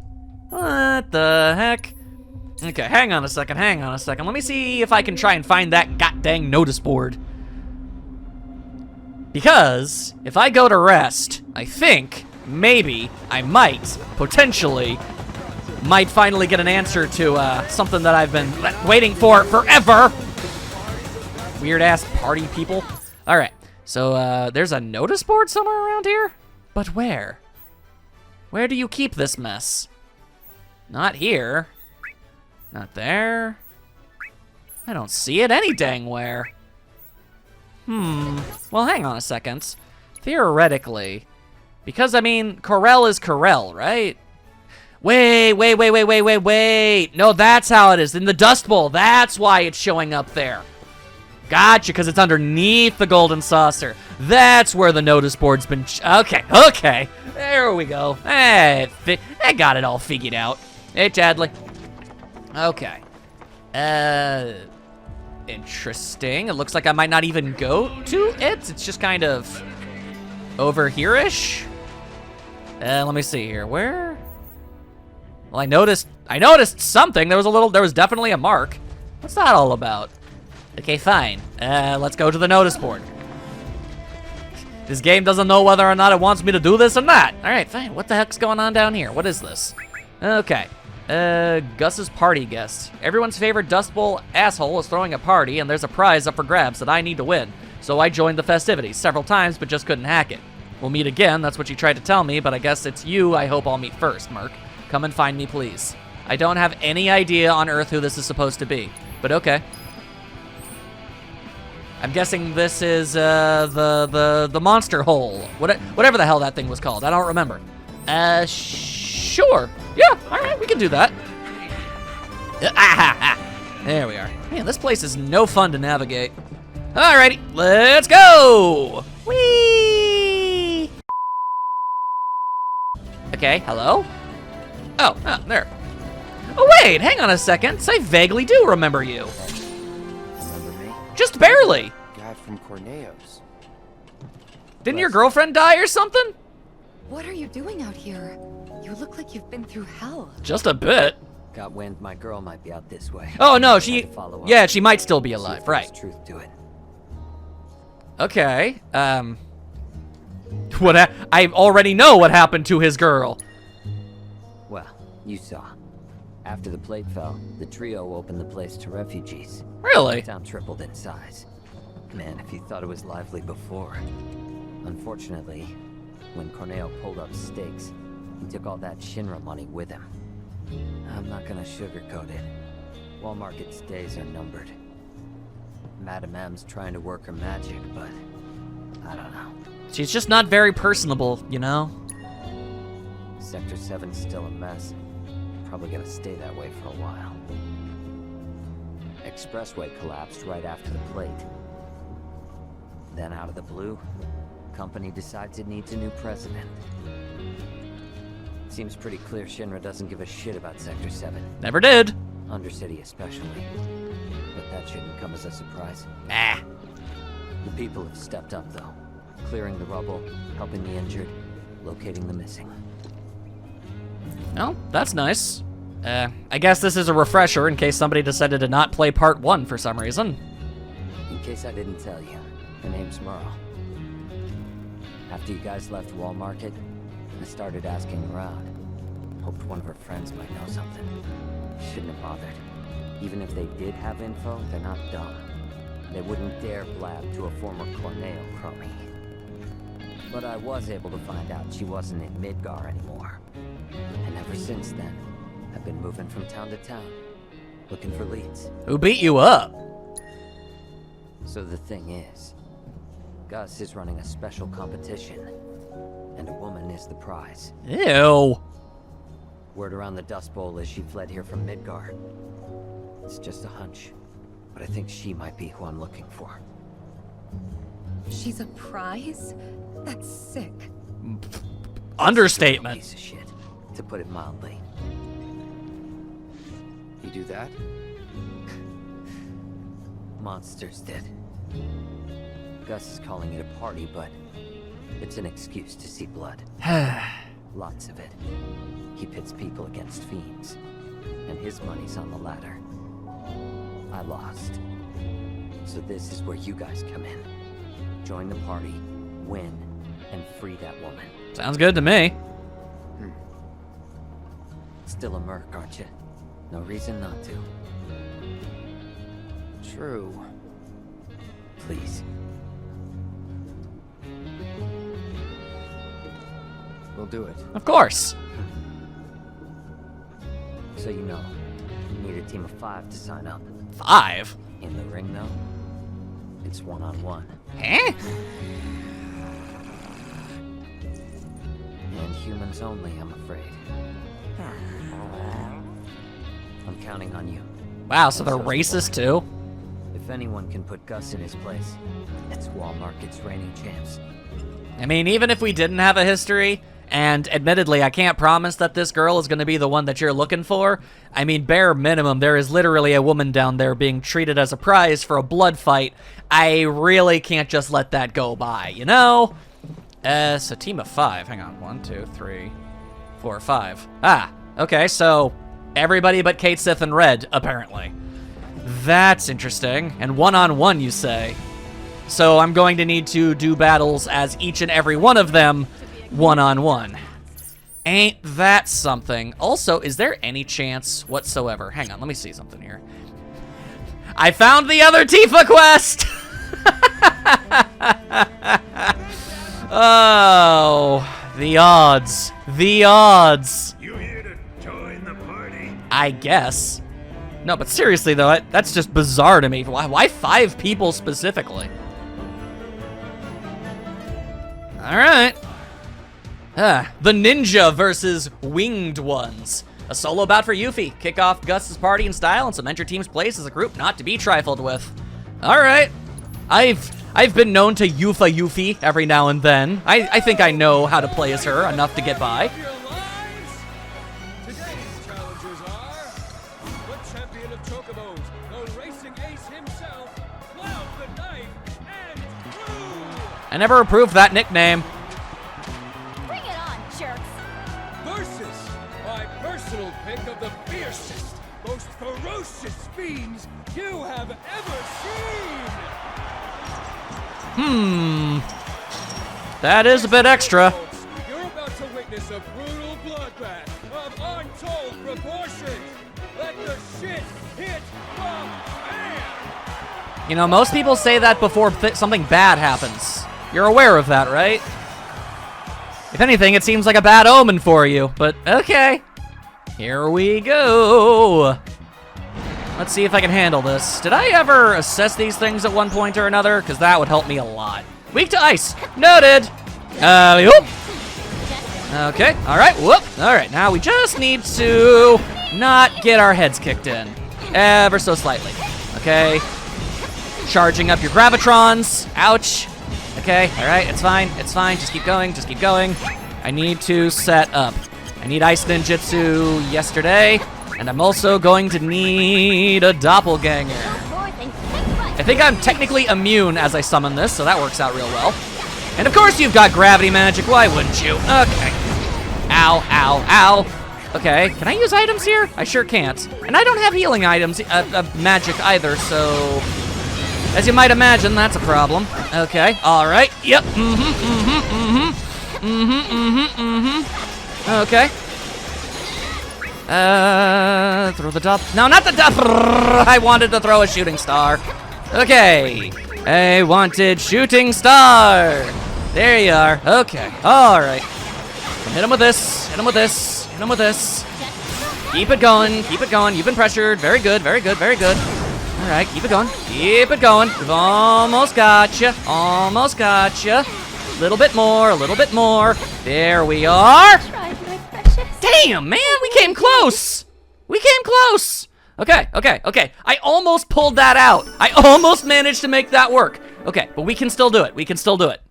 What the heck? Okay, hang on a second. Let me see if I can try and find that god dang notice board. Because if I go to rest, I think, maybe, I might, potentially, might finally get an answer to something that I've been waiting for forever. Weird-ass party people. All right, so there's a notice board somewhere around here? But where? Where do you keep this mess? Not here. Not there. I don't see it any dang where. Well, hang on a second. Theoretically, because, I mean, Corel is Corel, right? Wait. No, that's how it is. In the Dust Bowl, that's why it's showing up there. Gotcha, because it's underneath the golden saucer. That's where the notice board's been... Okay. There we go. I got it all figured out. Hey, Chadley. Okay. Interesting. It looks like I might not even go to it. It's just kind of over here-ish. Let me see here. Where? Well, I noticed something. There was definitely a mark. What's that all about? Okay, fine. Let's go to the notice board. This game doesn't know whether or not it wants me to do this or not. All right, fine. What the heck's going on down here? What is this? Okay. Gus's party guest. Everyone's favorite Dust Bowl asshole is throwing a party, and there's a prize up for grabs that I need to win. So I joined the festivities several times, but just couldn't hack it. We'll meet again, that's what you tried to tell me, but I guess it's you I hope I'll meet first, Merc. Come and find me, please. I don't have any idea on Earth who this is supposed to be, but okay. I'm guessing this is, the monster hole. Whatever the hell that thing was called, I don't remember. Sure. Yeah, all right, we can do that. There we are. Man, this place is no fun to navigate. Alrighty, let's go! Whee! Okay, hello? Oh, there. Oh, wait, hang on a second. I vaguely do remember you. Remember me? Just barely. Guy from Corneo's. Didn't your girlfriend die or something? What are you doing out here? You look like you've been through hell. Just a bit. Got wind my girl might be out this way. Oh, no, she might still be alive, right. There's truth to it. Okay, I already know what happened to his girl. Well, you saw. After the plate fell, the trio opened the place to refugees. Really? The town tripled in size. Man, if you thought it was lively before. Unfortunately, when Corneo pulled up stakes, he took all that Shinra money with him. I'm not gonna sugarcoat it. Wall Market's days are numbered. Madame M's trying to work her magic, but I don't know. She's just not very personable, you know? Sector 7's still a mess. Probably gonna stay that way for a while. Expressway collapsed right after the plate. Then out of the blue, company decides it needs a new president. Seems pretty clear Shinra doesn't give a shit about Sector 7. Never did. Undercity especially. But that shouldn't come as a surprise. Nah. The people have stepped up though. Clearing the rubble, helping the injured, locating the missing. Oh, that's nice. I guess this is a refresher in case somebody decided to not play part 1 for some reason. In case I didn't tell you, her name's Merle. After you guys left Wall Market, I started asking around. Hoped one of her friends might know something. Shouldn't have bothered. Even if they did have info, they're not dumb. They wouldn't dare blab to a former Corneo crony. But I was able to find out she wasn't in Midgar anymore. And ever since then, I've been moving from town to town, looking for leads. Who beat you up? So the thing is, Gus is running a special competition, and a woman is the prize. Ew. Word around the Dust Bowl is she fled here from Midgar. It's just a hunch, but I think she might be who I'm looking for. She's a prize? That's sick. Understatement. Piece of shit, to put it mildly. You do that? Monsters did. Gus is calling it a party, but it's an excuse to see blood. Lots of it. He pits people against fiends, and his money's on the ladder. I lost. So this is where you guys come in. Join the party, win and free that woman. Sounds good to me. Still a merc, aren't you? No reason not to. True. Please. We'll do it. Of course. So you know, you need a team of 5 to sign up. 5? In the ring, though, it's 1-on-1. Eh? And humans only, I'm afraid. I'm counting on you. Wow, so they're racist too? If anyone can put Gus in his place, it's Wall Market's reigning champs. I mean, even if we didn't have a history, and admittedly, I can't promise that this girl is going to be the one that you're looking for. I mean, bare minimum, there is literally a woman down there being treated as a prize for a blood fight. I really can't just let that go by, you know? So team of 5. Hang on. 1, 2, 3, 4, 5. Ah, okay, so everybody but Kate, Sith, and Red, apparently. That's interesting. And 1-on-1, you say? So I'm going to need to do battles as each and every one of them 1-on-1. Ain't that something? Also, is there any chance whatsoever? Hang on, let me see something here. I found the other Tifa quest! Oh, the odds. The odds. You here to join the party? I guess. No, but seriously though, that's just bizarre to me. Why 5 people specifically? Alright. The Ninja versus Winged Ones. A solo bout for Yuffie. Kick off Gus's party in style and cement your team's place as a group not to be trifled with. Alright. I've been known to Yuffie every now and then. I think I know how to play as her enough to get by. Today's challengers are the champion of Chocobos, the racing ace himself, Cloud the Knife, and Blue. I never approved that nickname. Bring it on, jerks. Versus my personal pick of the fiercest, most ferocious fiends you have ever seen. That is a bit extra. You're about to witness a brutal bloodbath of untold proportions. Let the shit hit the fan. You know, most people say that before something bad happens. You're aware of that, right? If anything, it seems like a bad omen for you, but okay. Here we go. Let's see if I can handle this. Did I ever assess these things at one point or another? Because that would help me a lot. Weak to ice. Noted. Whoop. Okay, all right, whoop. All right, now we just need to not get our heads kicked in. Ever so slightly. Okay. Charging up your gravitrons. Ouch. Okay, all right, it's fine, it's fine. Just keep going, just keep going. I need to set up. I need Ice Ninjutsu yesterday, and I'm also going to need a doppelganger. I think I'm technically immune as I summon this, so that works out real well. And of course you've got gravity magic, why wouldn't you? Okay. Ow, ow, ow. Okay, can I use items here? I sure can't. And I don't have healing items, magic either, so... As you might imagine, that's a problem. Okay, all right, yep, Okay. Throw the dup. No, not the dup. I wanted to throw a shooting star. Okay, I wanted shooting star. There you are. Okay, all right. Hit him with this. Hit him with this. Hit him with this. Keep it going. Keep it going. You've been pressured. Very good. Very good. Very good. All right, keep it going. Keep it going. We've almost got you. Almost got you. A little bit more. A little bit more. There we are. Damn, man, we came close. We came close. Okay, okay, okay. I almost pulled that out. I almost managed to make that work. Okay, but we can still do it. We can still do it.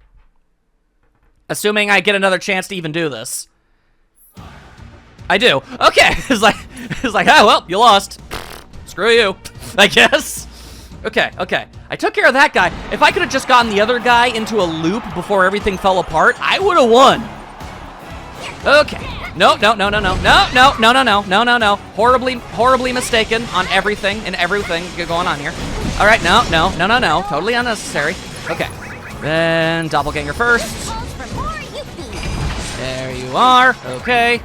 Assuming I get another chance to even do this. I do. Okay. It's like, oh, well, you lost. Screw you, I guess. Okay, okay. I took care of that guy. If I could have just gotten the other guy into a loop before everything fell apart, I would have won. Okay. No, no, no, no, no, no, no, no, no, no, no, no, no. Horribly mistaken on everything and everything going on here. All right, no, no, no, no, no. Totally unnecessary. Okay. Then Doppelganger first. There you are. Okay.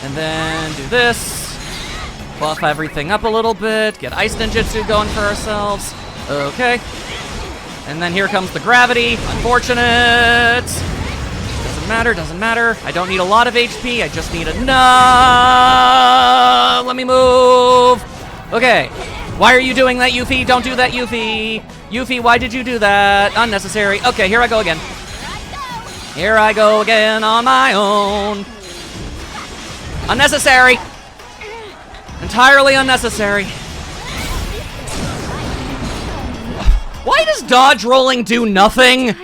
And then do this. Buff everything up a little bit. Get Ice Ninjutsu going for ourselves. Okay. And then here comes the gravity. Unfortunate. Doesn't matter, doesn't matter. I don't need a lot of HP. I just need enough. Let me move. Okay. Why are you doing that, Yuffie? Don't do that, Yuffie. Yuffie, why did you do that? Unnecessary. Okay, here I go again. Here I go again on my own. Unnecessary. Entirely unnecessary. Why does dodge rolling do nothing?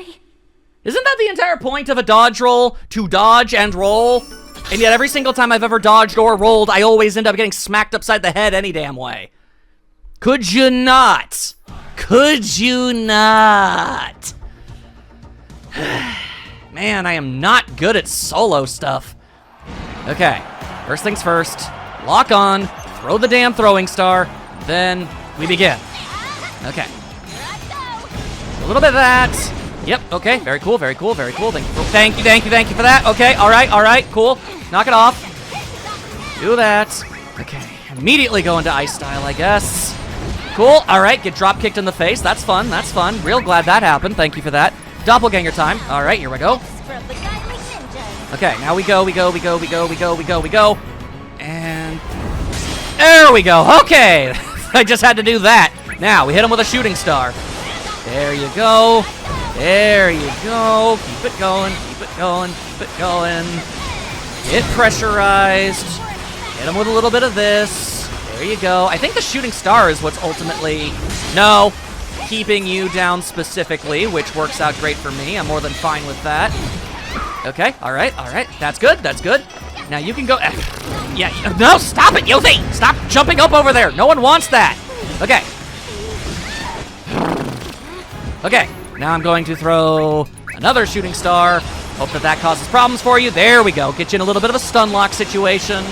Isn't that the entire point of a dodge roll? To dodge and roll? And yet every single time I've ever dodged or rolled, I always end up getting smacked upside the head any damn way. Could you not? Could you not? Man, I am not good at solo stuff. Okay, first things first. Lock on, throw the damn throwing star, then we begin. Okay. A little bit of that. Yep, okay, very cool, very cool, very cool. Thank you for that. Okay, all right, cool. Knock it off. Do that. Okay, immediately go into ice style, I guess. Cool, all right, get drop kicked in the face. That's fun, that's fun. Real glad that happened. Thank you for that. Doppelganger time. All right, here we go. Okay, now we go. And there we go. Okay, I just had to do that. Now, we hit him with a shooting star. There you go. There you go. Keep it going, keep it going, keep it going. Get pressurized. Hit him with a little bit of this. There you go. I think the shooting star is what's ultimately... No. Keeping you down specifically, which works out great for me. I'm more than fine with that. Okay, all right. That's good, that's good. Now you can go... Yeah, no, stop it, Yuffie! Stop jumping up over there. No one wants that. Okay. Okay, now I'm going to throw another shooting star. Hope that causes problems for you. There we go. Get you in a little bit of a stun lock situation.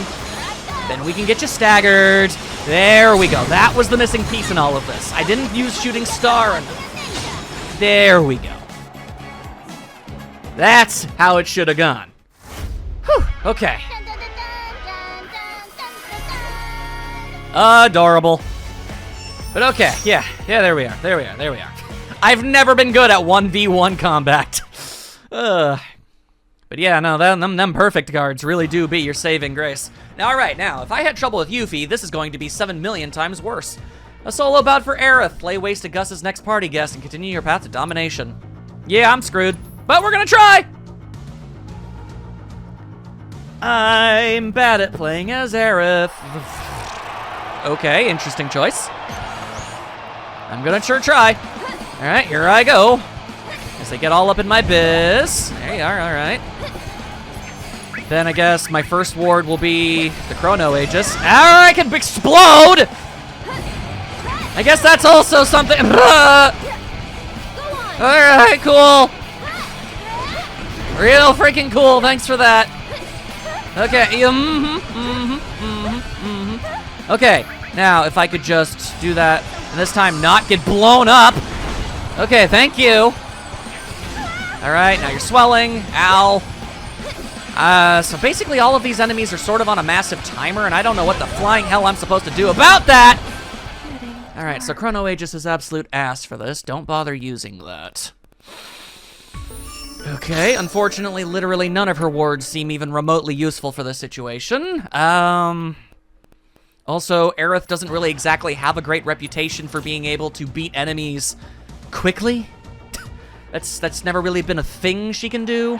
Then we can get you staggered. There we go. That was the missing piece in all of this. I didn't use shooting star enough. There we go. That's how it should have gone. Whew, okay. Adorable. But okay, yeah, there we are. I've never been good at 1v1 combat. But yeah, no, them perfect guards really do be your saving grace. Now, alright, now, if I had trouble with Yuffie, this is going to be 7 million times worse. A solo bout for Aerith. Lay waste to Gus's next party guest and continue your path to domination. Yeah, I'm screwed, but we're gonna try! I'm bad at playing as Aerith. Okay, interesting choice. I'm gonna sure try. Alright, here I go. As I get all up in my biz. There you are, alright. Then I guess my first ward will be the Chrono Aegis. I can explode! I guess that's also something. Alright, cool. Real freaking cool, thanks for that. Okay, Okay, now if I could just do that, and this time not get blown up. Okay, thank you. Alright, now you're swelling. Ow. So basically all of these enemies are sort of on a massive timer, and I don't know what the flying hell I'm supposed to do about that! Alright, so Chrono Aegis is absolute ass for this. Don't bother using that. Okay, unfortunately, literally none of her wards seem even remotely useful for this situation. Also, Aerith doesn't really exactly have a great reputation for being able to beat enemies quickly. That's never really been a thing she can do.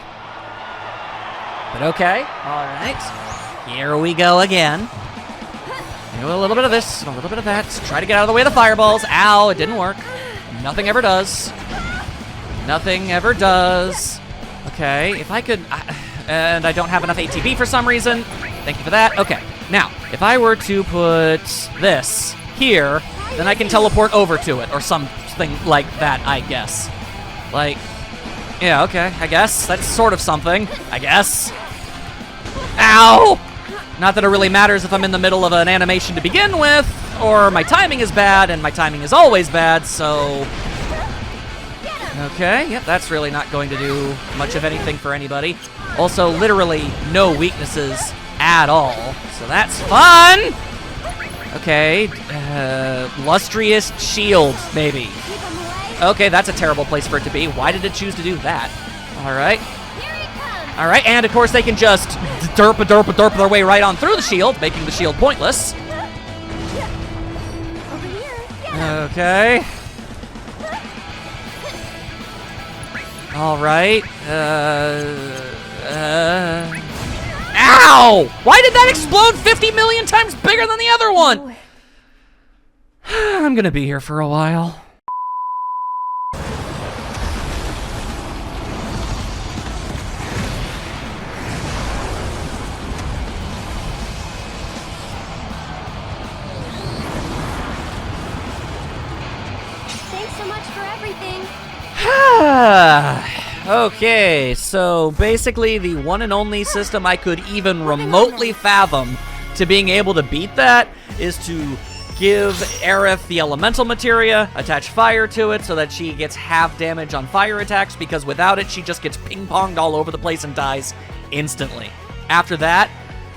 But okay, all right. Here we go again. Do a little bit of this, and a little bit of that. Try to get out of the way of the fireballs. Ow, it didn't work. Nothing ever does. Nothing ever does. Okay, if I could... and I don't have enough ATB for some reason. Thank you for that. Okay, now, if I were to put this here, then I can teleport over to it, or something like that, I guess. Like, yeah, okay, I guess. That's sort of something, I guess. Ow! Not that it really matters if I'm in the middle of an animation to begin with, or my timing is bad, and my timing is always bad, so... Okay, yep, that's really not going to do much of anything for anybody. Also, literally no weaknesses at all, so that's fun! Okay, Lustrious Shield, maybe. Okay, that's a terrible place for it to be. Why did it choose to do that? Alright. Alright, and of course they can just derp their way right on through the shield, making the shield pointless. Okay. Alright. Ow! Why did that explode 50 million times bigger than the other one? I'm gonna be here for a while. Thanks so much for everything. Okay, so basically the one and only system I could even remotely fathom to being able to beat that is to give Aerith the elemental materia, attach fire to it so that she gets half damage on fire attacks, because without it she just gets ping-ponged all over the place and dies instantly. After that,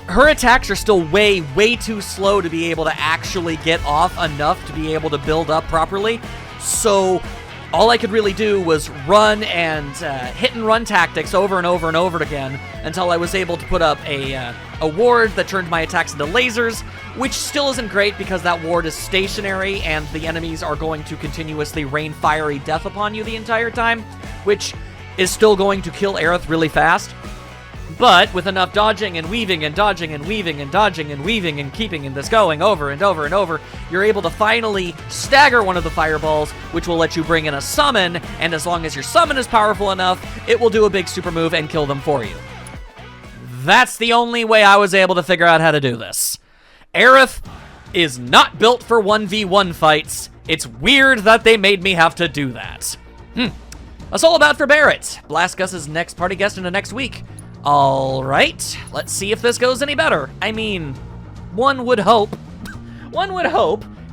her attacks are still way too slow to be able to actually get off enough to be able to build up properly, so all I could really do was run and hit and run tactics over and over and over again until I was able to put up a ward that turned my attacks into lasers, which still isn't great because that ward is stationary and the enemies are going to continuously rain fiery death upon you the entire time, which is still going to kill Aerith really fast. But with enough dodging and weaving and dodging and weaving and dodging and weaving and keeping this going over and over and over, you're able to finally stagger one of the fireballs, which will let you bring in a summon, and as long as your summon is powerful enough, it will do a big super move and kill them for you. That's the only way I was able to figure out how to do this. Aerith is not built for 1v1 fights. It's weird that they made me have to do that. That's all about for Barrett. Blastgus's next party guest into next week. Alright, let's see if this goes any better. I mean, one would hope,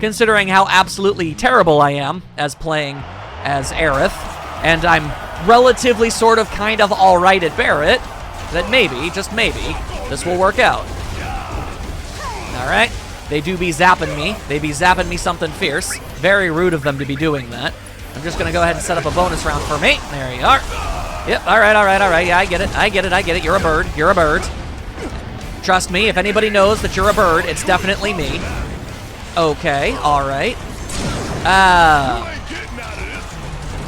considering how absolutely terrible I am as playing as Aerith, and I'm relatively sort of kind of alright at Barrett, that maybe, just maybe, this will work out. Alright, they do be zapping me. They be zapping me something fierce. Very rude of them to be doing that. I'm just gonna go ahead and set up a bonus round for me. There you are. Yep, alright, yeah, I get it, you're a bird, Trust me, if anybody knows that you're a bird, it's definitely me. Okay, alright.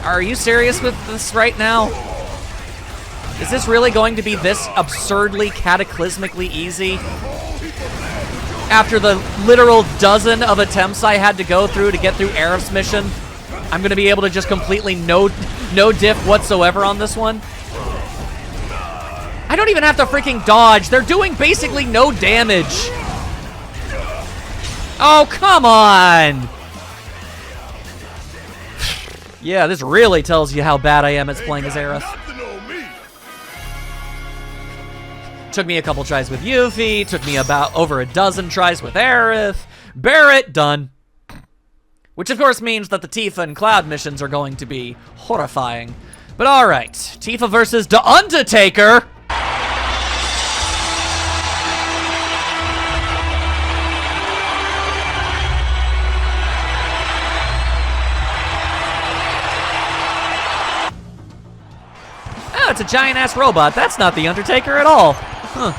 Are you serious with this right now? Is this really going to be this absurdly, cataclysmically easy? After the literal dozen of attempts I had to go through to get through Aerith's mission, I'm gonna be able to just completely no diff whatsoever on this one. I don't even have to freaking dodge. They're doing basically no damage. Oh, come on. Yeah, this really tells you how bad I am at playing as Aerith. Took me a couple tries with Yuffie, took me about over a dozen tries with Aerith. Barrett, done. Which of course means that the Tifa and Cloud missions are going to be horrifying. But alright, Tifa versus The Undertaker! Oh, it's a giant-ass robot. That's not The Undertaker at all. Huh.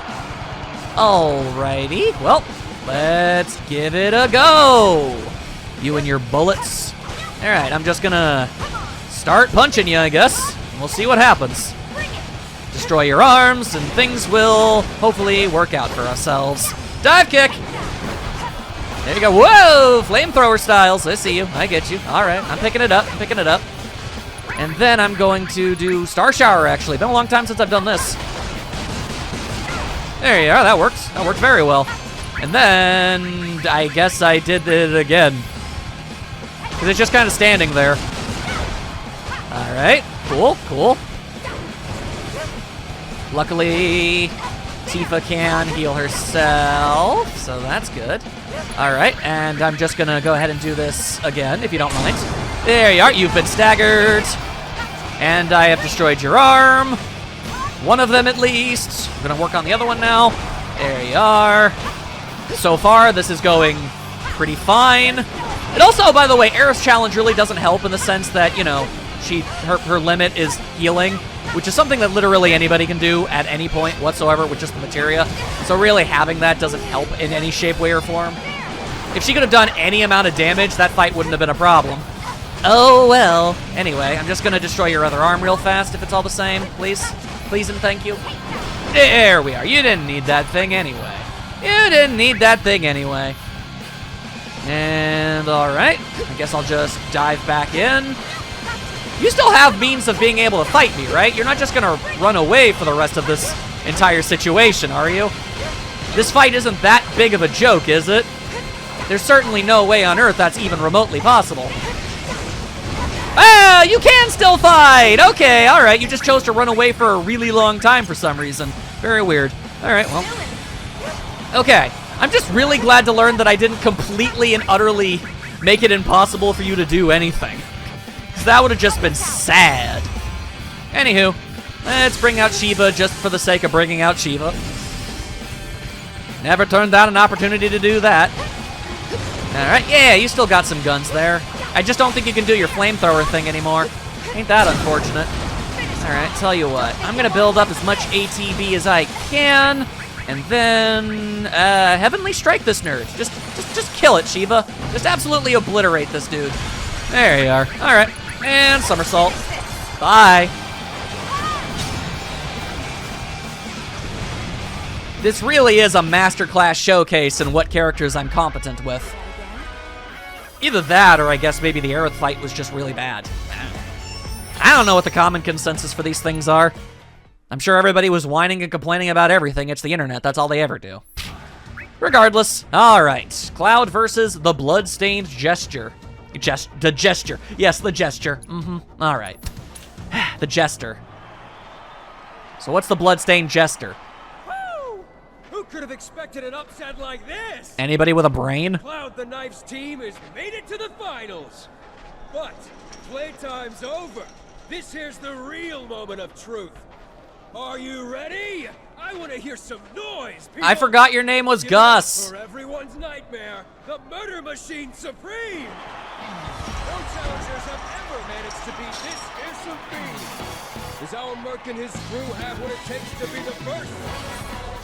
Alrighty, well, let's give it a go! You and your bullets. Alright, I'm just gonna start punching you, I guess. We'll see what happens. Destroy your arms, and things will hopefully work out for ourselves. Dive kick! There you go. Whoa! Flamethrower styles. I see you. I get you. Alright, I'm picking it up. And then I'm going to do Star Shower, actually. Been a long time since I've done this. There you are. That works. That worked very well. And then I guess I did it again. Because it's just kind of standing there. Alright, cool. Luckily, Tifa can heal herself, so that's good. Alright, and I'm just gonna go ahead and do this again, if you don't mind. There you are, you've been staggered. And I have destroyed your arm. One of them at least. I'm gonna work on the other one now. There you are. So far, this is going pretty fine. It also, by the way, Aerith's challenge really doesn't help in the sense that, you know, her limit is healing, which is something that literally anybody can do at any point whatsoever with just the materia. So really having that doesn't help in any shape, way, or form. If she could have done any amount of damage, that fight wouldn't have been a problem. Oh, well. Anyway, I'm just going to destroy your other arm real fast if it's all the same. Please. Please and thank you. There we are. You didn't need that thing anyway. You didn't need that thing anyway. And alright. I guess I'll just dive back in. You still have means of being able to fight me, right? You're not just going to run away for the rest of this entire situation, are you? This fight isn't that big of a joke, is it? There's certainly no way on Earth that's even remotely possible. Ah, you can still fight! Okay, alright. You just chose to run away for a really long time for some reason. Very weird. Alright, well. Okay. I'm just really glad to learn that I didn't completely and utterly make it impossible for you to do anything. Because that would have just been sad. Anywho, let's bring out Shiva just for the sake of bringing out Shiva. Never turned down an opportunity to do that. Alright, yeah, you still got some guns there. I just don't think you can do your flamethrower thing anymore. Ain't that unfortunate. Alright, tell you what. I'm gonna build up as much ATB as I can. And then, Heavenly Strike this nerd. Just kill it, Shiva. Just absolutely obliterate this dude. There you are. Alright. And somersault. Bye. This really is a masterclass showcase in what characters I'm competent with. Either that, or I guess maybe the Aerith fight was just really bad. I don't know what the common consensus for these things are. I'm sure everybody was whining and complaining about everything. It's the internet. That's all they ever do. Regardless. All right. Cloud versus the Bloodstained Gesture. The Gesture. Yes, the Gesture. All right. The Jester. So what's the Bloodstained Jester? Woo! Who could have expected an upset like this? Anybody with a brain? Cloud the Knife's team has made it to the finals. But playtime's over. This here's the real moment of truth. Are you ready? I want to hear some noise, people. I forgot your name was Gus. For everyone's nightmare, the Murder Machine Supreme. No challengers have ever managed to beat this fearsome being. Does our Merc and his crew have what it takes to be the first?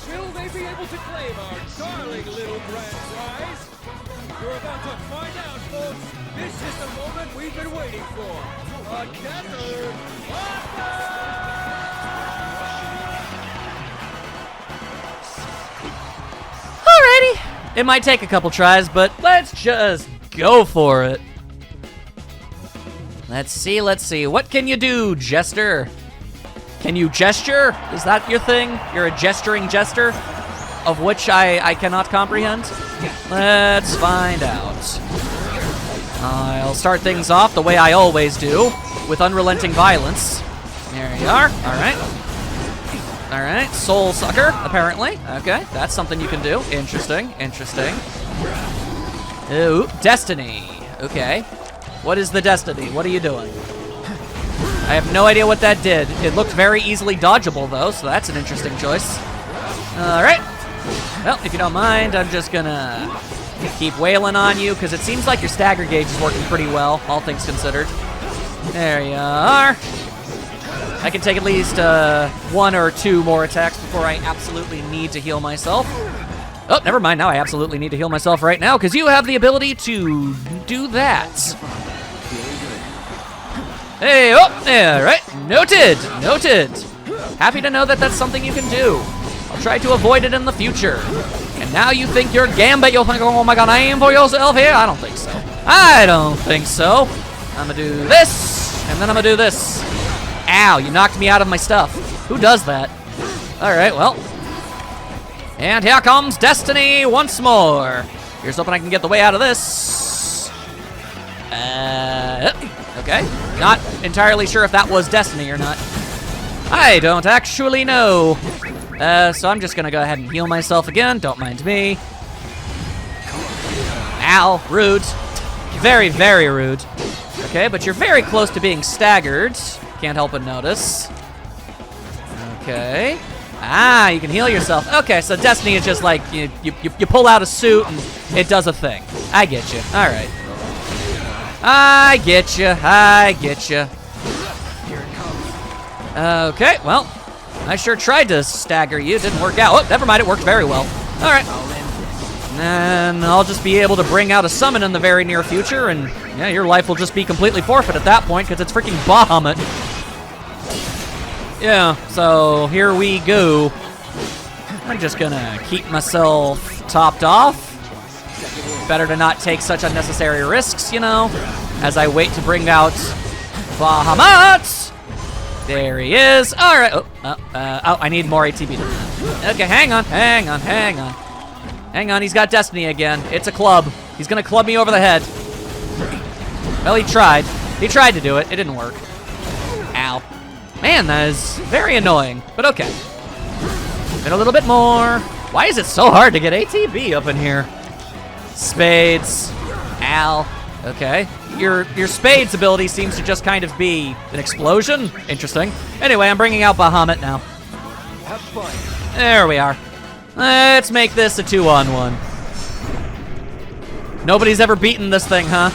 Will they be able to claim our darling little grand prize? We're about to find out, folks. This is the moment we've been waiting for. A gathered Alrighty. It might take a couple tries, but let's just go for it. Let's see. What can you do, Jester? Can you gesture? Is that your thing? You're a gesturing jester? Of which I cannot comprehend? Let's find out. I'll start things off the way I always do, with unrelenting violence. There you are. Alright, Soul Sucker, apparently. Okay, that's something you can do. Interesting. Ooh, Destiny. Okay. What is the Destiny? What are you doing? I have no idea what that did. It looked very easily dodgeable, though, so that's an interesting choice. Alright. Well, if you don't mind, I'm just gonna keep wailing on you, because it seems like your stagger gauge is working pretty well, all things considered. There you are. I can take at least 1 or 2 more attacks before I absolutely need to heal myself. Oh, never mind. Now I absolutely need to heal myself right now, because you have the ability to do that. Hey, oh, all right. Noted. Happy to know that that's something you can do. I'll try to avoid it in the future. And now you think you're Gambit, you'll think, oh my god, aim for yourself here? I don't think so. I'm gonna do this, and then I'm gonna do this. Ow, you knocked me out of my stuff. Who does that? Alright, well. And here comes Destiny once more. Here's hoping I can get the way out of this. Okay. Not entirely sure if that was Destiny or not. I don't actually know. So I'm just gonna go ahead and heal myself again. Don't mind me. Ow, rude. Very, very rude. Okay, but you're very close to being staggered. can't help but notice. Okay. Ah, you can heal yourself. Okay, so Destiny is just like, you pull out a suit and it does a thing. I get you. All right. I get you. I get you. Okay, well, I sure tried to stagger you. Didn't work out. Oh, never mind. It worked very well. All right. And I'll just be able to bring out a summon in the very near future, and yeah, your life will just be completely forfeit at that point because it's freaking Bahamut. Yeah, so here we go. I'm just gonna keep myself topped off. Better to not take such unnecessary risks, you know, as I wait to bring out Bahamut. There he is. All right. Oh, I need more ATB. Okay, hang on. Hang on, he's got Destiny again. It's a club. He's gonna club me over the head. Well, he tried. He tried to do it. It didn't work. Ow. Man, that is very annoying, but okay. Been a little bit more. Why is it so hard to get ATB up in here? Spades. Ow. Okay. Your Spades ability seems to just kind of be an explosion. Interesting. Anyway, I'm bringing out Bahamut now. Have fun. There we are. Let's make this a 2-on-1. Nobody's ever beaten this thing, huh?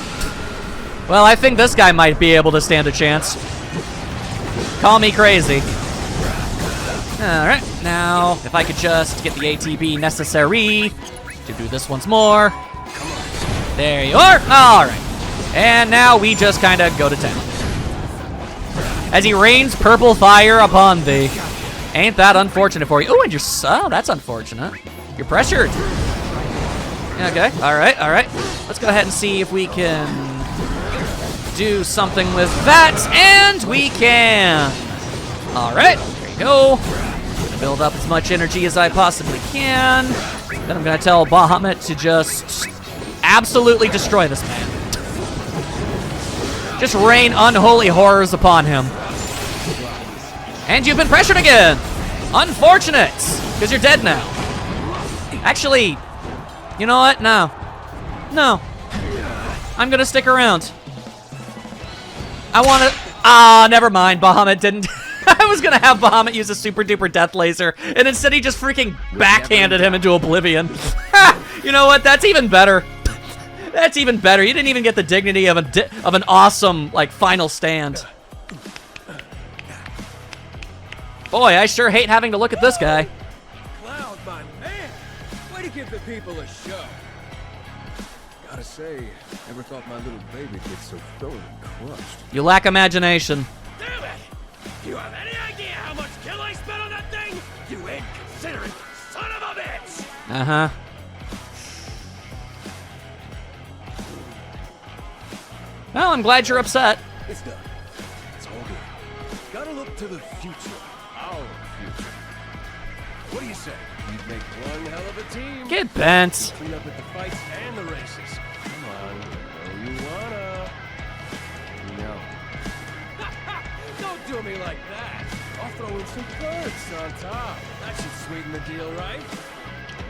Well, I think this guy might be able to stand a chance. Call me crazy. Alright, now, if I could just get the ATB necessary to do this once more. There you are. Alright. And now we just kind of go to town. As he rains purple fire upon thee. Ain't that unfortunate for you? Oh, and you're so, that's unfortunate. You're pressured. Okay, alright. Let's go ahead and see if we can do something with that, and we can. Alright, there you go. Gonna build up as much energy as I possibly can. Then I'm gonna tell Bahamut to just absolutely destroy this man. Just rain unholy horrors upon him. And you've been pressured again. Unfortunate, because you're dead now. Actually, you know what? No. I'm gonna stick around. I wanna, never mind, Bahamut didn't. I was gonna have Bahamut use a super duper death laser, and instead he just freaking backhanded him into oblivion. You know what? That's even better. That's even better. You didn't even get the dignity of an awesome, like, final stand. Boy, I sure hate having to look at this guy. Cloud, my man! Way to give the people a show. Gotta say, never thought my little baby gets so thoroughly crushed. You lack imagination. Damn it! Do you have any idea how much kill I spent on that thing? You inconsiderate son of a bitch! Uh-huh. Well, I'm glad you're upset. It's done. It's all good. Gotta look to the future. Our future. What do you say? You'd make one hell of a team. Get bent. Clean up at the fights and the races. Come on. Oh, you wanna. No. Don't do me like that. I'll throw in some perks on top. That should sweeten the deal, right?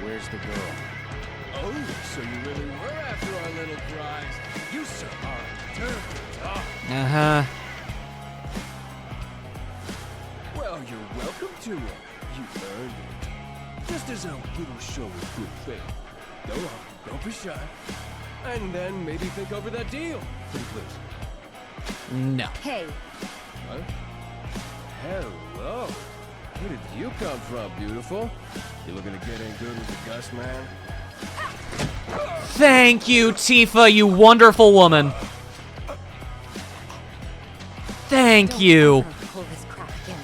Where's the girl? Oh, so you really were after our little prize. You, sir, are a dirty dog. Uh-huh. Well, you're welcome to it. You earned it. Just as a little show of good faith. Go on, don't be shy. And then maybe think over that deal. Pretty please. No. Hey. What? Hello. Where did you come from, beautiful? You looking to get in good with the Gus man? Thank you, Tifa, you wonderful woman. Thank you. Pull this crap again.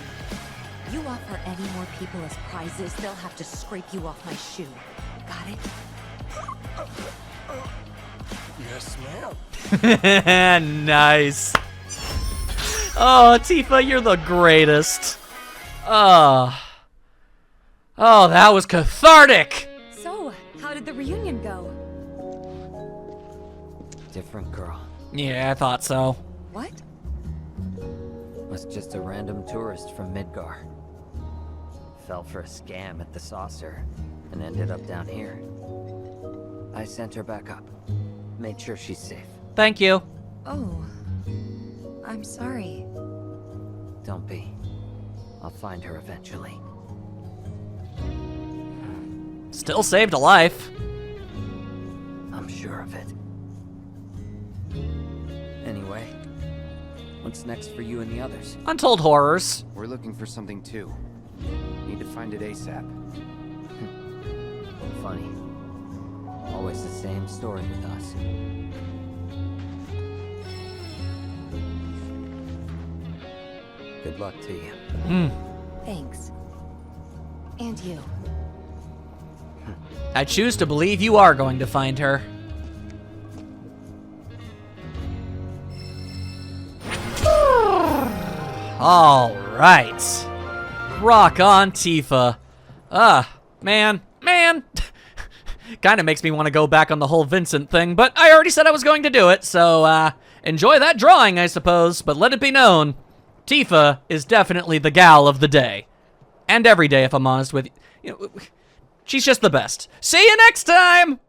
You offer any more people as prizes, they'll have to scrape you off my shoe. Got it? Yes, ma'am. Nice. Oh, Tifa, you're the greatest. Oh, that was cathartic. So, how did the reunion go? Different girl. Yeah, I thought so. What? Was just a random tourist from Midgar. Fell for a scam at the saucer and ended up down here. I sent her back up. Made sure she's safe. Thank you. Oh. I'm sorry. Don't be. I'll find her eventually. Still saved a life. I'm sure of it. Anyway, what's next for you and the others? Untold Horrors. We're looking for something too. Need to find it ASAP. Funny. Always the same story with us. Good luck to you. Thanks. And you. I choose to believe you are going to find her. All right. Rock on, Tifa. Man. Kind of makes me want to go back on the whole Vincent thing, but I already said I was going to do it, so, enjoy that drawing, I suppose, but let it be known, Tifa is definitely the gal of the day. And every day, if I'm honest with you. She's just the best. See you next time!